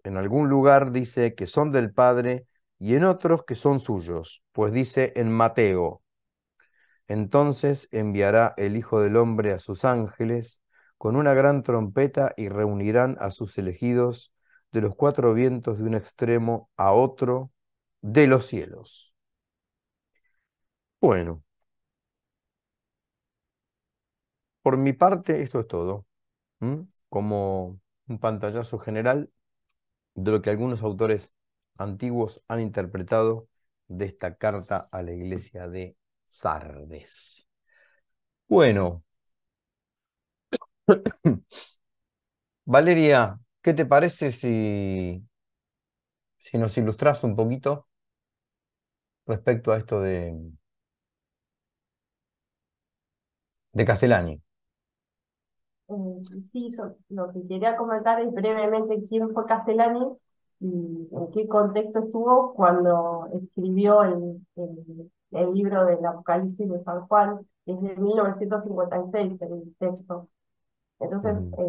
En algún lugar dice que son del Padre y en otros que son suyos, pues dice en Mateo: entonces enviará el Hijo del Hombre a sus ángeles con una gran trompeta y reunirán a sus elegidos de los cuatro vientos de un extremo a otro de los cielos. Bueno, por mi parte, esto es todo. Como un pantallazo general de lo que algunos autores antiguos han interpretado de esta carta a la iglesia de Sardes. Bueno, Valeria, ¿qué te parece si nos ilustras un poquito respecto a esto de Castellani? Sí, lo que quería comentar es brevemente quién fue Castellani y en qué contexto estuvo cuando escribió el libro del Apocalipsis de San Juan, que es de 1956, el texto. Entonces, Ujú,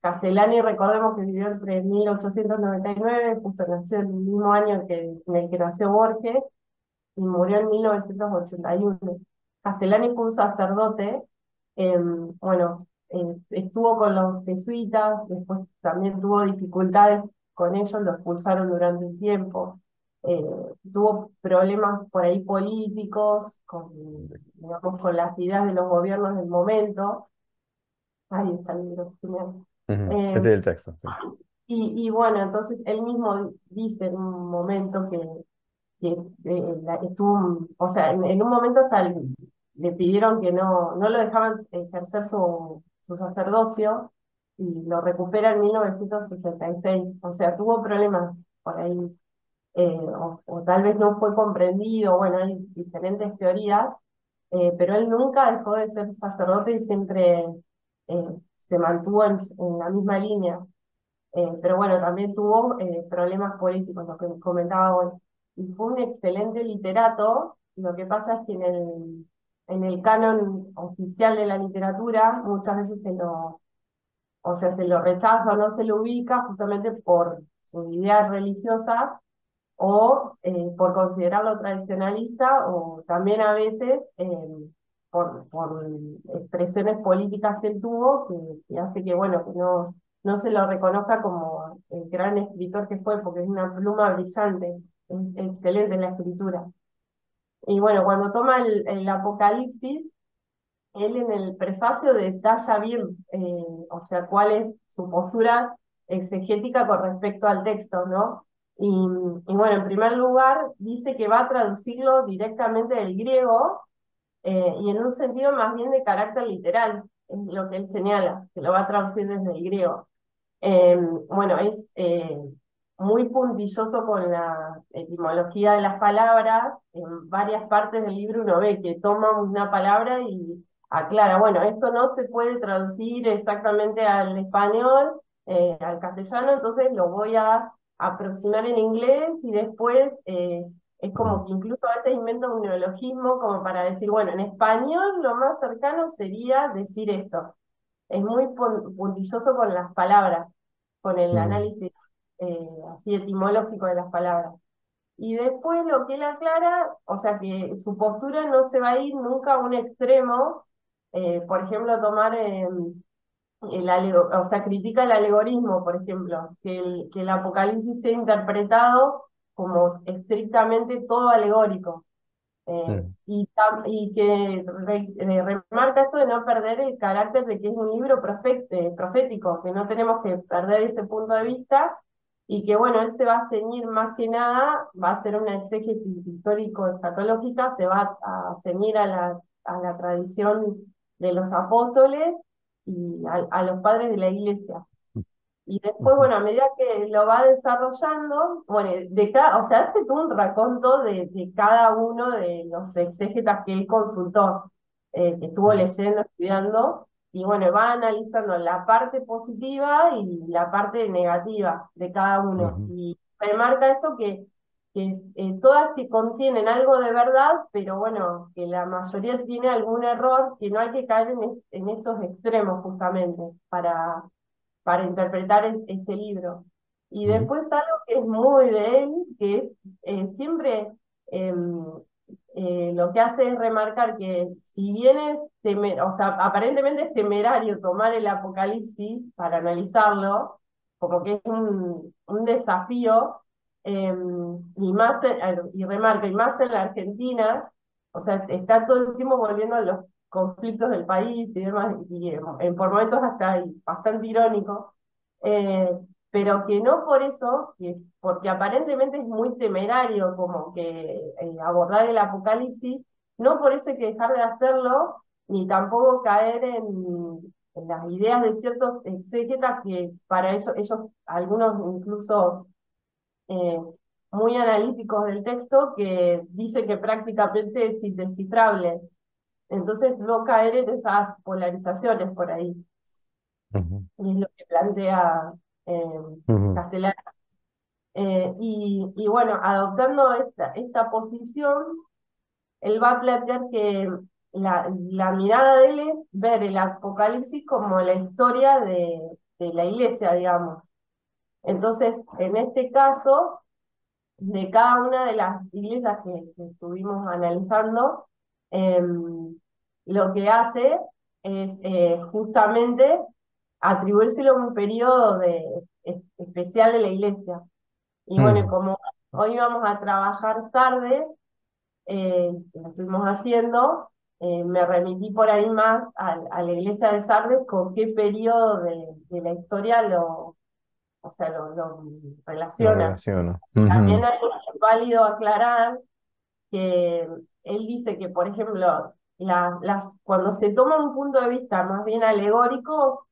Castellani, recordemos que vivió entre 1899, justo nació el mismo año en el que nació Borges, y murió en 1981. Castellani fue un sacerdote, bueno, estuvo con los jesuitas, después también tuvo dificultades con ellos, lo expulsaron durante un tiempo. Eh, Tuvo problemas por ahí políticos, digamos, con las ideas de los gobiernos del momento. Ahí está el libro, genial. ujú. Eh, Este es el texto. Sí. y bueno, entonces él mismo dice en un momento que estuvo, o sea, en un momento hasta le pidieron que no lo dejaban ejercer su sacerdocio y lo recupera en 1966. O sea, tuvo problemas por ahí, o tal vez no fue comprendido, bueno, hay diferentes teorías, pero él nunca dejó de ser sacerdote y siempre se mantuvo en la misma línea. Pero bueno, también tuvo problemas políticos, lo que comentaba hoy. Y fue un excelente literato. Lo que pasa es que en el canon oficial de la literatura muchas veces o sea, se lo rechaza o no se lo ubica justamente por sus ideas religiosas o por considerarlo tradicionalista o también a veces por expresiones políticas que él tuvo que hace que, bueno, que no se lo reconozca como el gran escritor que fue, porque es una pluma brillante, es excelente en la escritura. Y bueno, cuando toma el Apocalipsis, él en el prefacio detalla bien, o sea, cuál es su postura exegética con respecto al texto, ¿no? Y bueno, en primer lugar, dice que va a traducirlo directamente del griego y en un sentido más bien de carácter literal, es lo que él señala, que lo va a traducir desde el griego. Bueno, es muy puntilloso con la etimología de las palabras. En varias partes del libro uno ve que toma una palabra y aclara, bueno, esto no se puede traducir exactamente al español, al castellano, entonces lo voy a aproximar en inglés y después es Ujú, como que incluso a veces inventa un neologismo como para decir, bueno, en español lo más cercano sería decir esto. Es muy puntilloso con las palabras, con el ujú, análisis así etimológico de las palabras. Y después lo que él aclara, o sea que su postura no se va a ir nunca a un extremo, por ejemplo, tomar o sea, critica el alegorismo, por ejemplo, que el Apocalipsis sea interpretado como estrictamente todo alegórico. ujú, Y que remarca esto de no perder el carácter de que es un libro profético, que no tenemos que perder ese punto de vista y que bueno, él se va a ceñir más que nada, va a hacer una exégesis histórico-escatológica, se va a ceñir a la tradición de los apóstoles y a los padres de la iglesia. Y después, ujú, bueno, a medida que lo va desarrollando, bueno, o sea, hace todo un raconto de cada uno de los exégetas que él consultó, que estuvo ujú, leyendo, estudiando, y bueno, va analizando la parte positiva y la parte negativa de cada uno. ujú, Y remarca esto que todas que contienen algo de verdad, pero bueno, que la mayoría tiene algún error, que no hay que caer en estos extremos justamente para interpretar este libro. Y ujú, después algo que es muy de él, que es siempre lo que hace es remarcar que si bien o sea, aparentemente es temerario tomar el Apocalipsis para analizarlo, como que es un desafío, y remarca, y más en la Argentina, o sea, está todo el tiempo volviendo a los conflictos del país y demás, y por momentos hasta ahí, bastante irónico, eh, pero que no por eso, porque aparentemente es muy temerario como que abordar el apocalipsis, no por eso hay que dejar de hacerlo, ni tampoco caer en las ideas de ciertos exégetas que para eso ellos, algunos incluso eh, muy analíticos del texto, que dice que prácticamente es indescifrable. Entonces no caer en esas polarizaciones por ahí, Ujú, y es lo que plantea eh, ujú, Castelar. Y bueno, adoptando esta posición, él va a plantear que la mirada de él es ver el Apocalipsis como la historia de la iglesia, digamos. Entonces, en este caso, de cada una de las iglesias que estuvimos analizando, lo que hace es justamente atribuírselo a un periodo especial de la iglesia. Y bueno, mm, como hoy vamos a trabajar tarde, lo estuvimos haciendo, me remití por ahí más a la iglesia de Sardes con qué periodo de la historia o sea, lo lo relaciona. relaciono. También Ujú, es válido aclarar que él dice que, por ejemplo, cuando se toma un punto de vista más bien alegórico,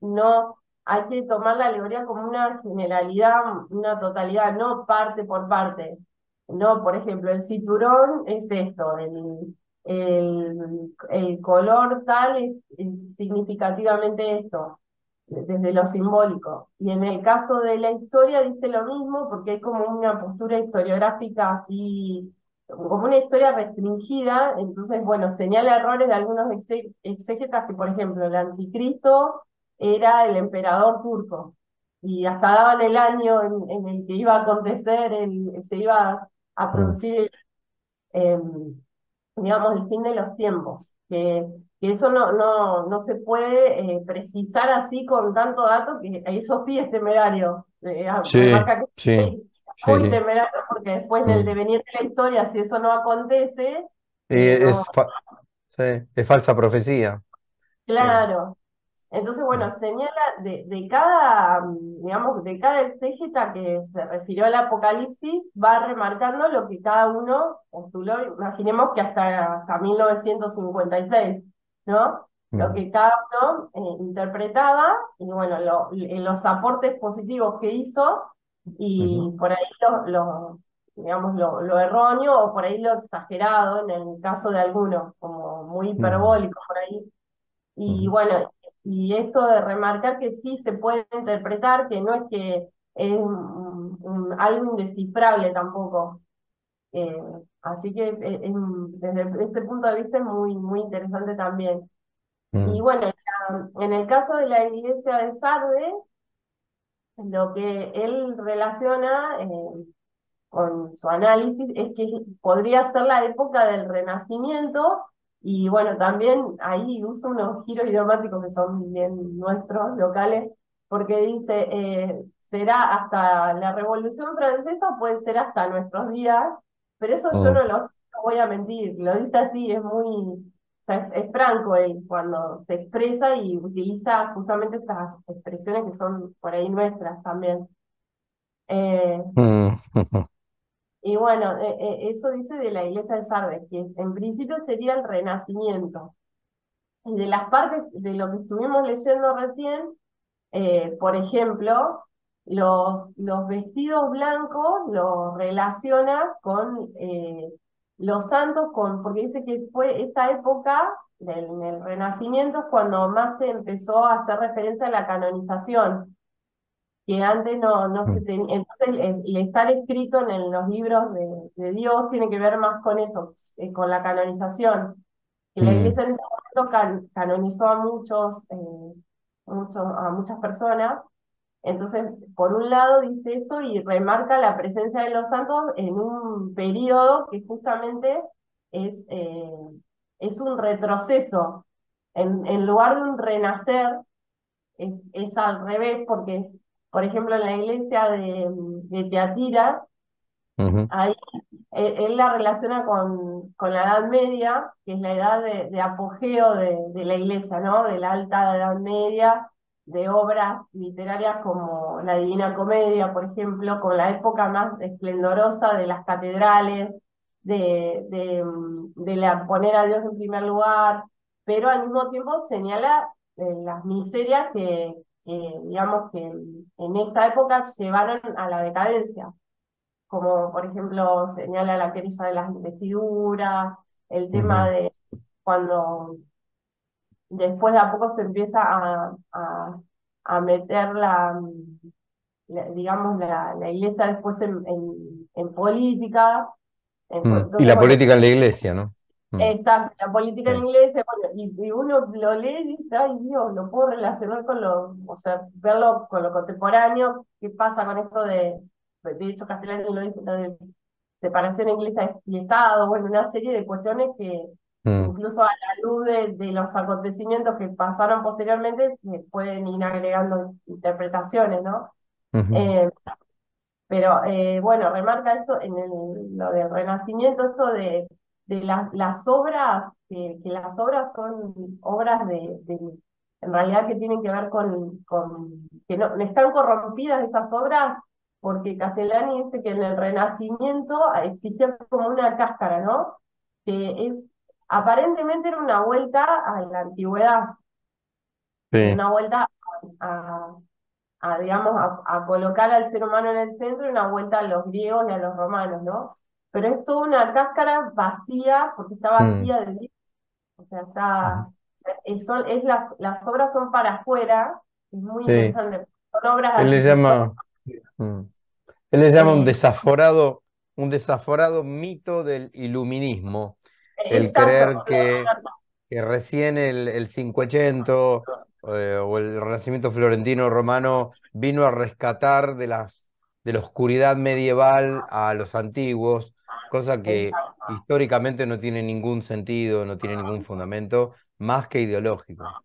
no hay que tomar la alegoría como una generalidad, una totalidad, no parte por parte. No, por ejemplo, el cinturón es esto, el color tal es significativamente esto, desde lo simbólico. Y en el caso de la historia dice lo mismo, porque hay como una postura historiográfica así, como una historia restringida, entonces, bueno, señala errores de algunos exégetas que, por ejemplo, el anticristo era el emperador turco, y hasta daban el año en el que iba a acontecer, se iba a mm, producir, eh, digamos, el fin de los tiempos, que eso no se puede precisar así con tanto dato, que eso sí es temerario. sí, Remarca que sí, es sí, muy sí. temerario, porque después del Mm. devenir de la historia, si eso no acontece, Y no, sí, es falsa profecía. Eh, claro. Entonces, bueno, mm, señala de cada, digamos, de cada exégeta que se refirió al Apocalipsis, va remarcando lo que cada uno postuló, imaginemos que hasta 1956, ¿no? Lo mm, que cada uno interpretaba, y bueno, los aportes positivos que hizo, ujú, y por ahí digamos, lo erróneo, o por ahí lo exagerado, en el caso de algunos, como muy mm, hiperbólico por ahí. Y ujú, bueno, y esto de remarcar que sí se puede interpretar, que no es que es algo indescifrable tampoco. Eh, Así que desde ese punto de vista es muy interesante también. Y mm, bueno, en el caso de la iglesia de Sardes, lo que él relaciona con su análisis es que podría ser la época del Renacimiento, y bueno, también ahí usa unos giros idiomáticos que son bien nuestros, locales, porque dice, será hasta la Revolución Francesa o puede ser hasta nuestros días, pero eso yo mm, no lo sé, no voy a mentir, lo dice así, es muy, o sea, es franco él cuando se expresa y utiliza justamente estas expresiones que son por ahí nuestras también. Eh, mm, ujú, y bueno, eso dice de la iglesia de Sardes, que en principio sería el Renacimiento. Y de las partes de lo que estuvimos leyendo recién, por ejemplo, los vestidos blancos los relaciona con los santos, porque dice que fue esta época en el Renacimiento es cuando más se empezó a hacer referencia a la canonización, que antes no se mm, tenía. Entonces, el estar escrito en los libros de Dios tiene que ver más con eso, con la canonización. Que la mm, iglesia en ese momento canonizó a a muchas personas. Entonces, por un lado dice esto y remarca la presencia de los santos en un periodo que justamente es, eh, es un retroceso. En lugar de un renacer, es al revés, porque por ejemplo, en la iglesia de Teatira, Ujú, ahí él la relaciona con la Edad Media, que es la edad de apogeo de la iglesia, ¿no? De la alta Edad Media, de obras literarias como la Divina Comedia, por ejemplo, con la época más esplendorosa de las catedrales, poner a Dios en primer lugar, pero al mismo tiempo señala las miserias digamos, que en esa época llevaron a la decadencia, como por ejemplo señala la querella de las investiduras, el tema ujú, de cuando después de a poco se empieza a meter digamos, la iglesia después en política. Y Entonces, la bueno, política en la iglesia, ¿no? Mm, exacto, la política en sí. inglés, bueno, y uno lo lee y dice, ay Dios, lo puedo relacionar o sea, verlo con lo contemporáneo, qué pasa con esto de hecho Castellani lo dice, lo de separación de iglesia y Estado, bueno, una serie de cuestiones que Mm, incluso a la luz de los acontecimientos que pasaron posteriormente se pueden ir agregando interpretaciones, ¿no? ujú, Eh, pero bueno, remarca esto lo del Renacimiento, esto de las obras, que las obras son obras en realidad que tienen que ver que no están corrompidas esas obras, porque Castellani dice que en el Renacimiento existía como una cáscara, ¿no? Aparentemente era una vuelta a la antigüedad, sí. una vuelta a, digamos, a colocar al ser humano en el centro y una vuelta a los griegos y a los romanos, ¿no? Pero es toda una cáscara vacía, porque está Mm, vacía de Dios, o sea, ujú, las obras son para afuera, es muy sí. interesante, son obras Él le arquitectónicas, llama, mm, él le llama eh, un desaforado mito del iluminismo, el exacto, creer que recién el Cinquecento o el Renacimiento florentino romano vino a rescatar de la oscuridad medieval a los antiguos, cosa que exacto, históricamente no tiene ningún sentido, no tiene ningún fundamento, más que ideológico.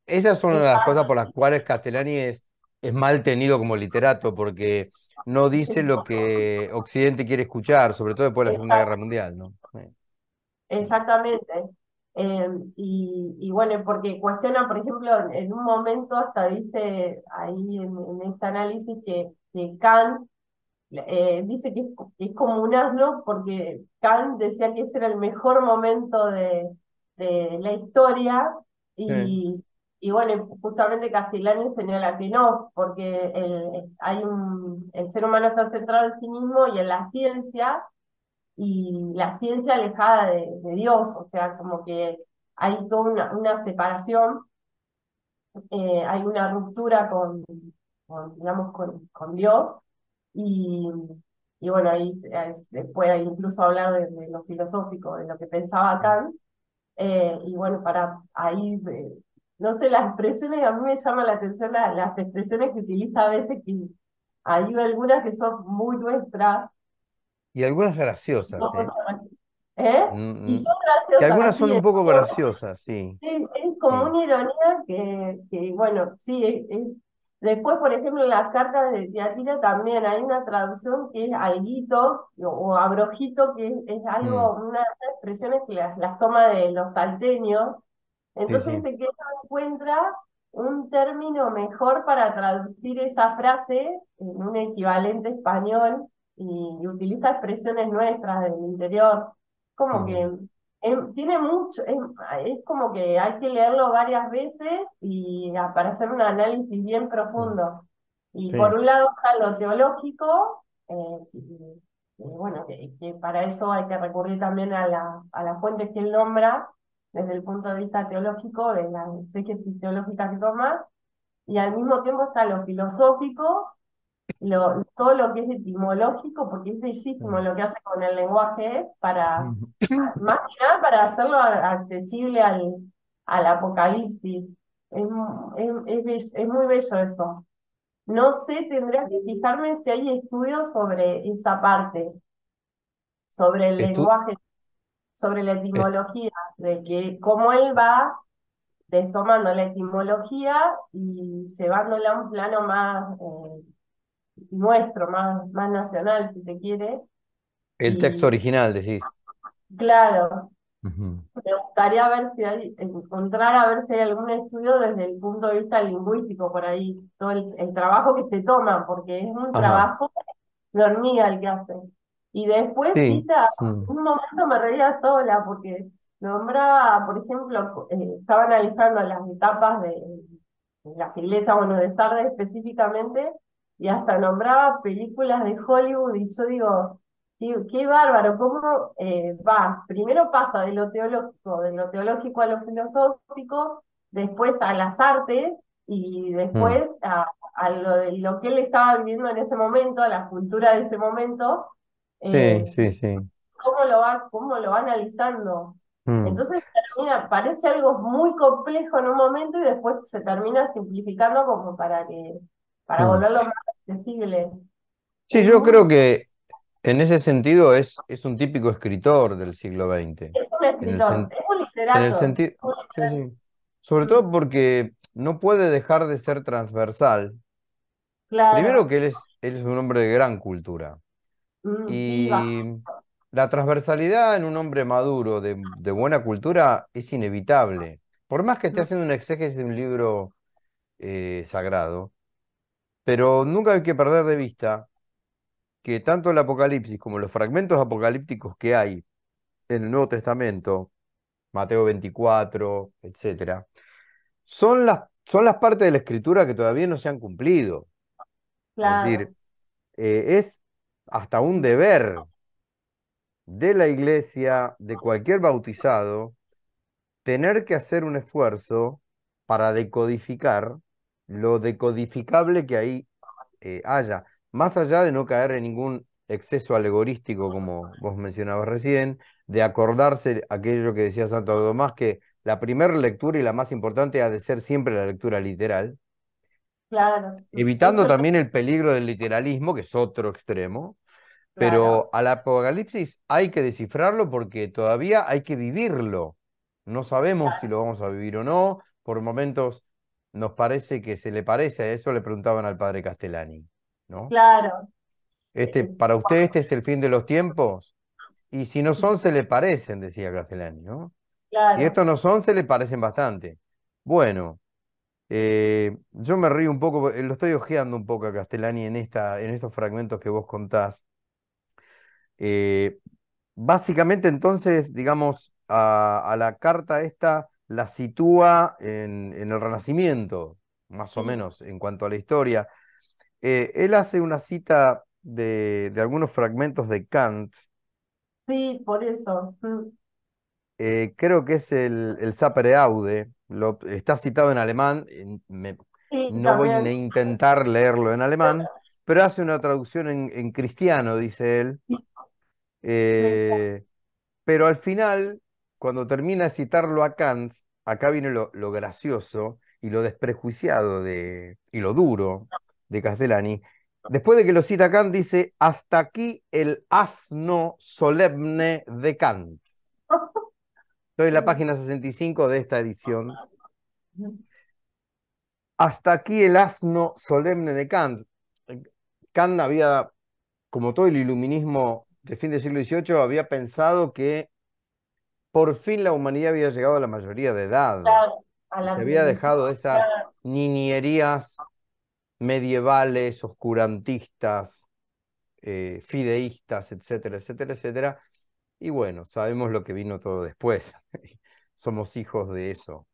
Esas son una de las cosas por las cuales Castellani es mal tenido como literato, porque no dice lo que Occidente quiere escuchar, sobre todo después de la Segunda Guerra exacto. Mundial, ¿no? Exactamente. Y bueno, porque cuestiona, por ejemplo, en un momento hasta dice ahí en este análisis que Kant dice que es como un asno, porque Kant decía que ese era el mejor momento de la historia, Sí. y bueno, justamente Castellani señala que no, porque el ser humano está centrado en sí mismo y en la ciencia, y la ciencia alejada de Dios, o sea, como que hay toda una separación, hay una ruptura digamos, con Dios, y, y bueno, ahí se puede incluso hablar de lo filosófico, de lo que pensaba Kant, y bueno, para ahí, no sé, las expresiones, a mí me llama la atención las expresiones que utiliza a veces, que hay algunas que son muy nuestras, Y algunas graciosas, ¿eh? ¿eh? Mm, Y mm, son que graciosas, algunas son sí, un poco graciosas, sí, es como sí. una ironía bueno, sí, después, por ejemplo, en las cartas de Teatira también hay una traducción que es alguito o abrojito, que es Mm, algo, unas expresiones que las toma de los salteños. sí, Entonces sí. dice que no encuentra un término mejor para traducir esa frase en un equivalente español, y utiliza expresiones nuestras del interior. Como que Ujú, tiene mucho, es como que hay que leerlo varias veces para hacer un análisis bien mm, profundo. Y por sí. un lado está lo teológico, y bueno, que para eso hay que recurrir también a las fuentes que él nombra desde el punto de vista teológico, de la exégesis teológica que toma, y al mismo tiempo está lo filosófico, todo lo que es etimológico, porque es bellísimo Mm, lo que hace con el lenguaje, ujú. más que nada para hacerlo accesible al Apocalipsis. Es muy bello eso. No sé, tendría que fijarme si hay estudios sobre esa parte, sobre el Estu- lenguaje, sobre la est- etimología, de que cómo él va, tomando la etimología y llevándola a un plano más nuestro, más nacional, si te quiere. El texto Y original, decís. claro, Ujú. me gustaría ver si hay, encontrar a ver si hay algún estudio desde el punto de vista lingüístico por ahí, todo el trabajo que se toma, porque es un Ajá. trabajo de hormiga el que hace. Y después Sí. cita, Mm. un momento me reía sola porque nombraba, por ejemplo, estaba analizando las etapas de las iglesias, bueno, de Sardes específicamente, y hasta nombraba películas de Hollywood, y yo digo, qué bárbaro, cómo va, primero pasa de lo teológico a lo filosófico, después a las artes, y Mm. después a lo que él estaba viviendo en ese momento, a la cultura de ese momento, Sí, eh, sí, sí. cómo lo va analizando. Mm. Entonces parece algo muy complejo en un momento y después se termina simplificando como para Mm. volverlo más accesible. Sí, Es yo muy, creo que en ese sentido es un típico escritor del siglo XX. es un En el, escritor, sen- es un en el literato. sentido. Sí, sí. Sobre todo Mm, porque no puede dejar de ser transversal. Primero claro. que él es un hombre de gran cultura. Sí, va, Y la transversalidad en un hombre maduro, de buena cultura, es inevitable. Por más que esté mm, haciendo un exégesis de un libro sagrado, pero nunca hay que perder de vista que tanto el Apocalipsis como los fragmentos apocalípticos que hay en el Nuevo Testamento, Mateo 24, etcétera, son las partes de la escritura que todavía no se han cumplido. Es decir, claro. es hasta un deber de la iglesia, de cualquier bautizado, tener que hacer un esfuerzo para decodificar lo decodificable que ahí haya, más allá de no caer en ningún exceso alegorístico, como vos mencionabas recién, de acordarse aquello que decía Santo Tomás, que la primera lectura y la más importante ha de ser siempre la lectura literal, Claro. evitando Esto es también el peligro del literalismo, que es otro extremo, pero claro, al Apocalipsis hay que descifrarlo porque todavía hay que vivirlo. No sabemos si lo vamos a vivir o no. Por momentos nos parece que se le parece, a eso le preguntaban al padre Castellani, ¿no? claro, Para usted este es el fin de los tiempos, y si no son, se le parecen, decía Castellani, ¿no? Si claro. estos no son, se le parecen bastante. Bueno, yo me río un poco, lo estoy hojeando un poco a Castellani en estos fragmentos que vos contás. Eh, Básicamente, entonces, digamos, a la carta esta la sitúa en el Renacimiento, más o Sí, menos, en cuanto a la historia. Él hace una cita de algunos fragmentos de Kant, sí, por eso. creo que es el Sapere Aude, está citado en alemán, Sí, no voy a también. intentar leerlo en alemán, pero hace una traducción en cristiano, dice él. Eh, Pero al final, cuando termina de citarlo a Kant, acá viene lo gracioso y lo desprejuiciado y lo duro de Castellani. Después de que lo cita Kant, dice, hasta aquí el asno solemne de Kant. Estoy en la Sí. página 65 de esta edición. Hasta aquí el asno solemne de Kant. Kant había, como todo el iluminismo de fin del siglo XVIII, había pensado que por fin la humanidad había llegado a la mayoría de edad Claro, a y la se había plenitud. dejado de esas Claro, niñerías medievales, oscurantistas, fideístas, etcétera, etcétera, etcétera. Y bueno, sabemos lo que vino todo después. Somos hijos de eso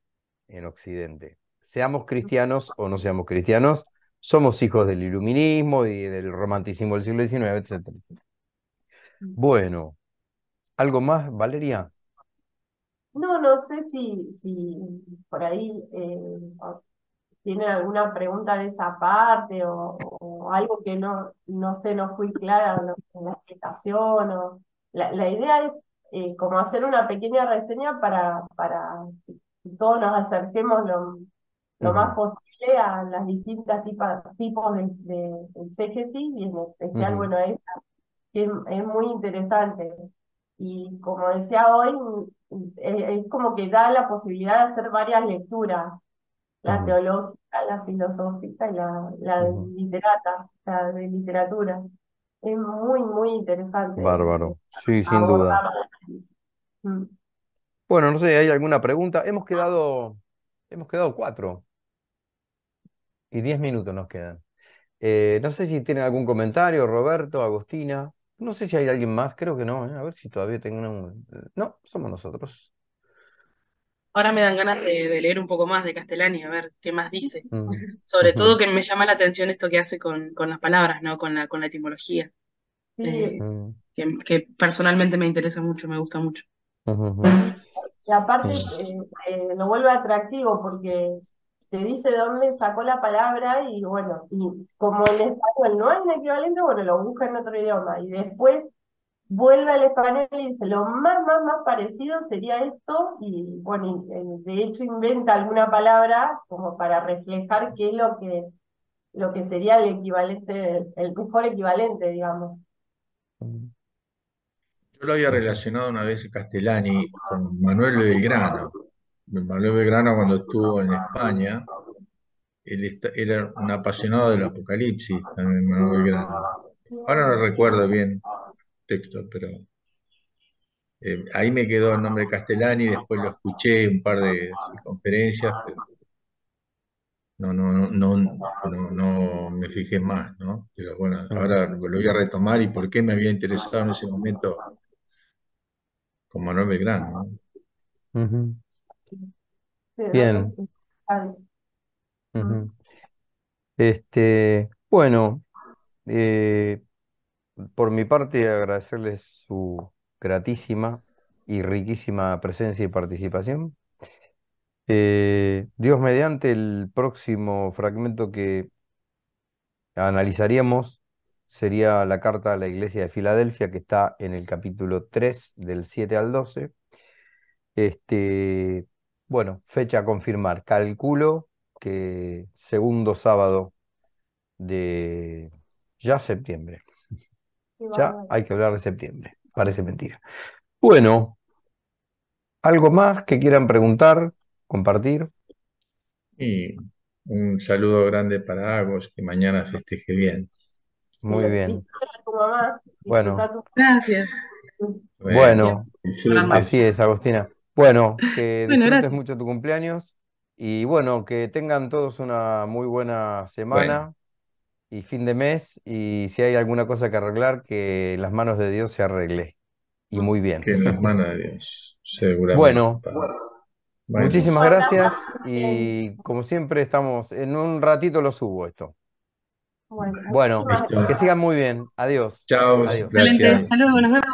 en Occidente. Seamos cristianos o no seamos cristianos, somos hijos del iluminismo y del romanticismo del siglo XIX, etcétera, etcétera. Bueno, ¿algo más, Valeria? no, no sé si por ahí tienen alguna pregunta de esa parte o algo que no sé, no fui clara en la explicación. La idea es como hacer una pequeña reseña para que todos nos acerquemos lo más Ujú, posible a las distintas tipos de exégesis y en especial, ujú, bueno, esta, que es muy interesante. Y como decía hoy, es como que da la posibilidad de hacer varias lecturas, la Ujú, teológica, la filosófica y la de ujú. literata, la de literatura. Es muy, muy interesante Bárbaro. Sí, sin duda. abordar. Mm. Bueno, no sé, ¿hay alguna pregunta? Hemos quedado 4 y 10 minutos nos quedan. No sé si tienen algún comentario, Roberto, Agostina. No sé si hay alguien más, creo que no, ¿eh? A ver si todavía tengo No, somos nosotros. Ahora me dan ganas de leer un poco más de Castellani, a ver qué más dice. Mm, Sobre ujú, todo que me llama la atención esto que hace con las palabras, ¿no? Con la etimología, Sí, eh, mm, que personalmente me interesa mucho, me gusta mucho. ujú, ujú. sí. Y aparte Sí. lo vuelve atractivo porque te dice de dónde sacó la palabra y bueno, y como en español no hay un equivalente, bueno, lo busca en otro idioma y después vuelve al español y dice lo más parecido sería esto y bueno, y, de hecho inventa alguna palabra como para reflejar qué es lo que sería el equivalente, el mejor equivalente, digamos. Mm, Yo lo había ujú, relacionado una vez Castellani con Manuel Belgrano. Manuel Belgrano cuando estuvo en España, era un apasionado del Apocalipsis, también Manuel Belgrano. Ahora no recuerdo bien el texto, pero ahí me quedó el nombre Castellani, después lo escuché un par de así, conferencias, pero no me fijé más, ¿no? Pero bueno, ujú, ahora lo voy a retomar y por qué me había interesado en ese momento con Manuel Belgrano, ¿no? ujú. Sí, ¿no? Bien. Ah, mm, Ujú. Bueno, eh, por mi parte agradecerles su gratísima y riquísima presencia y participación. Dios mediante, el próximo fragmento que analizaríamos sería la carta a la Iglesia de Filadelfia, que está en el capítulo 3 del 7 al 12. Este, bueno, fecha a confirmar. Calculo que segundo sábado de ya septiembre. qué Ya bárbaro. hay que hablar de septiembre. Parece mentira. Bueno, ¿algo más que quieran preguntar, compartir? Y un saludo grande para Agos, que mañana festeje bien. Sí, Muy bien. disfruta a tu mamá, Bueno, disfruta tu Gracias. Bueno, bueno, así disfrutes. es, Agostina. Bueno, que Bueno, disfrutes gracias. mucho tu cumpleaños y bueno, que tengan todos una muy buena Bueno, semana y fin de mes y si hay alguna cosa que arreglar, que en las manos de Dios se arregle. Y muy bien. que en las manos de Dios, seguramente, Bueno, Padre. Bueno, Lindo muchísimas abrazo. gracias y como siempre estamos, en un ratito lo subo esto. Bueno, Bueno, muchísimas listo. que gracias. sigan muy bien. Adiós. Chao, Adiós. Excelente. gracias. Hasta luego, nos vemos.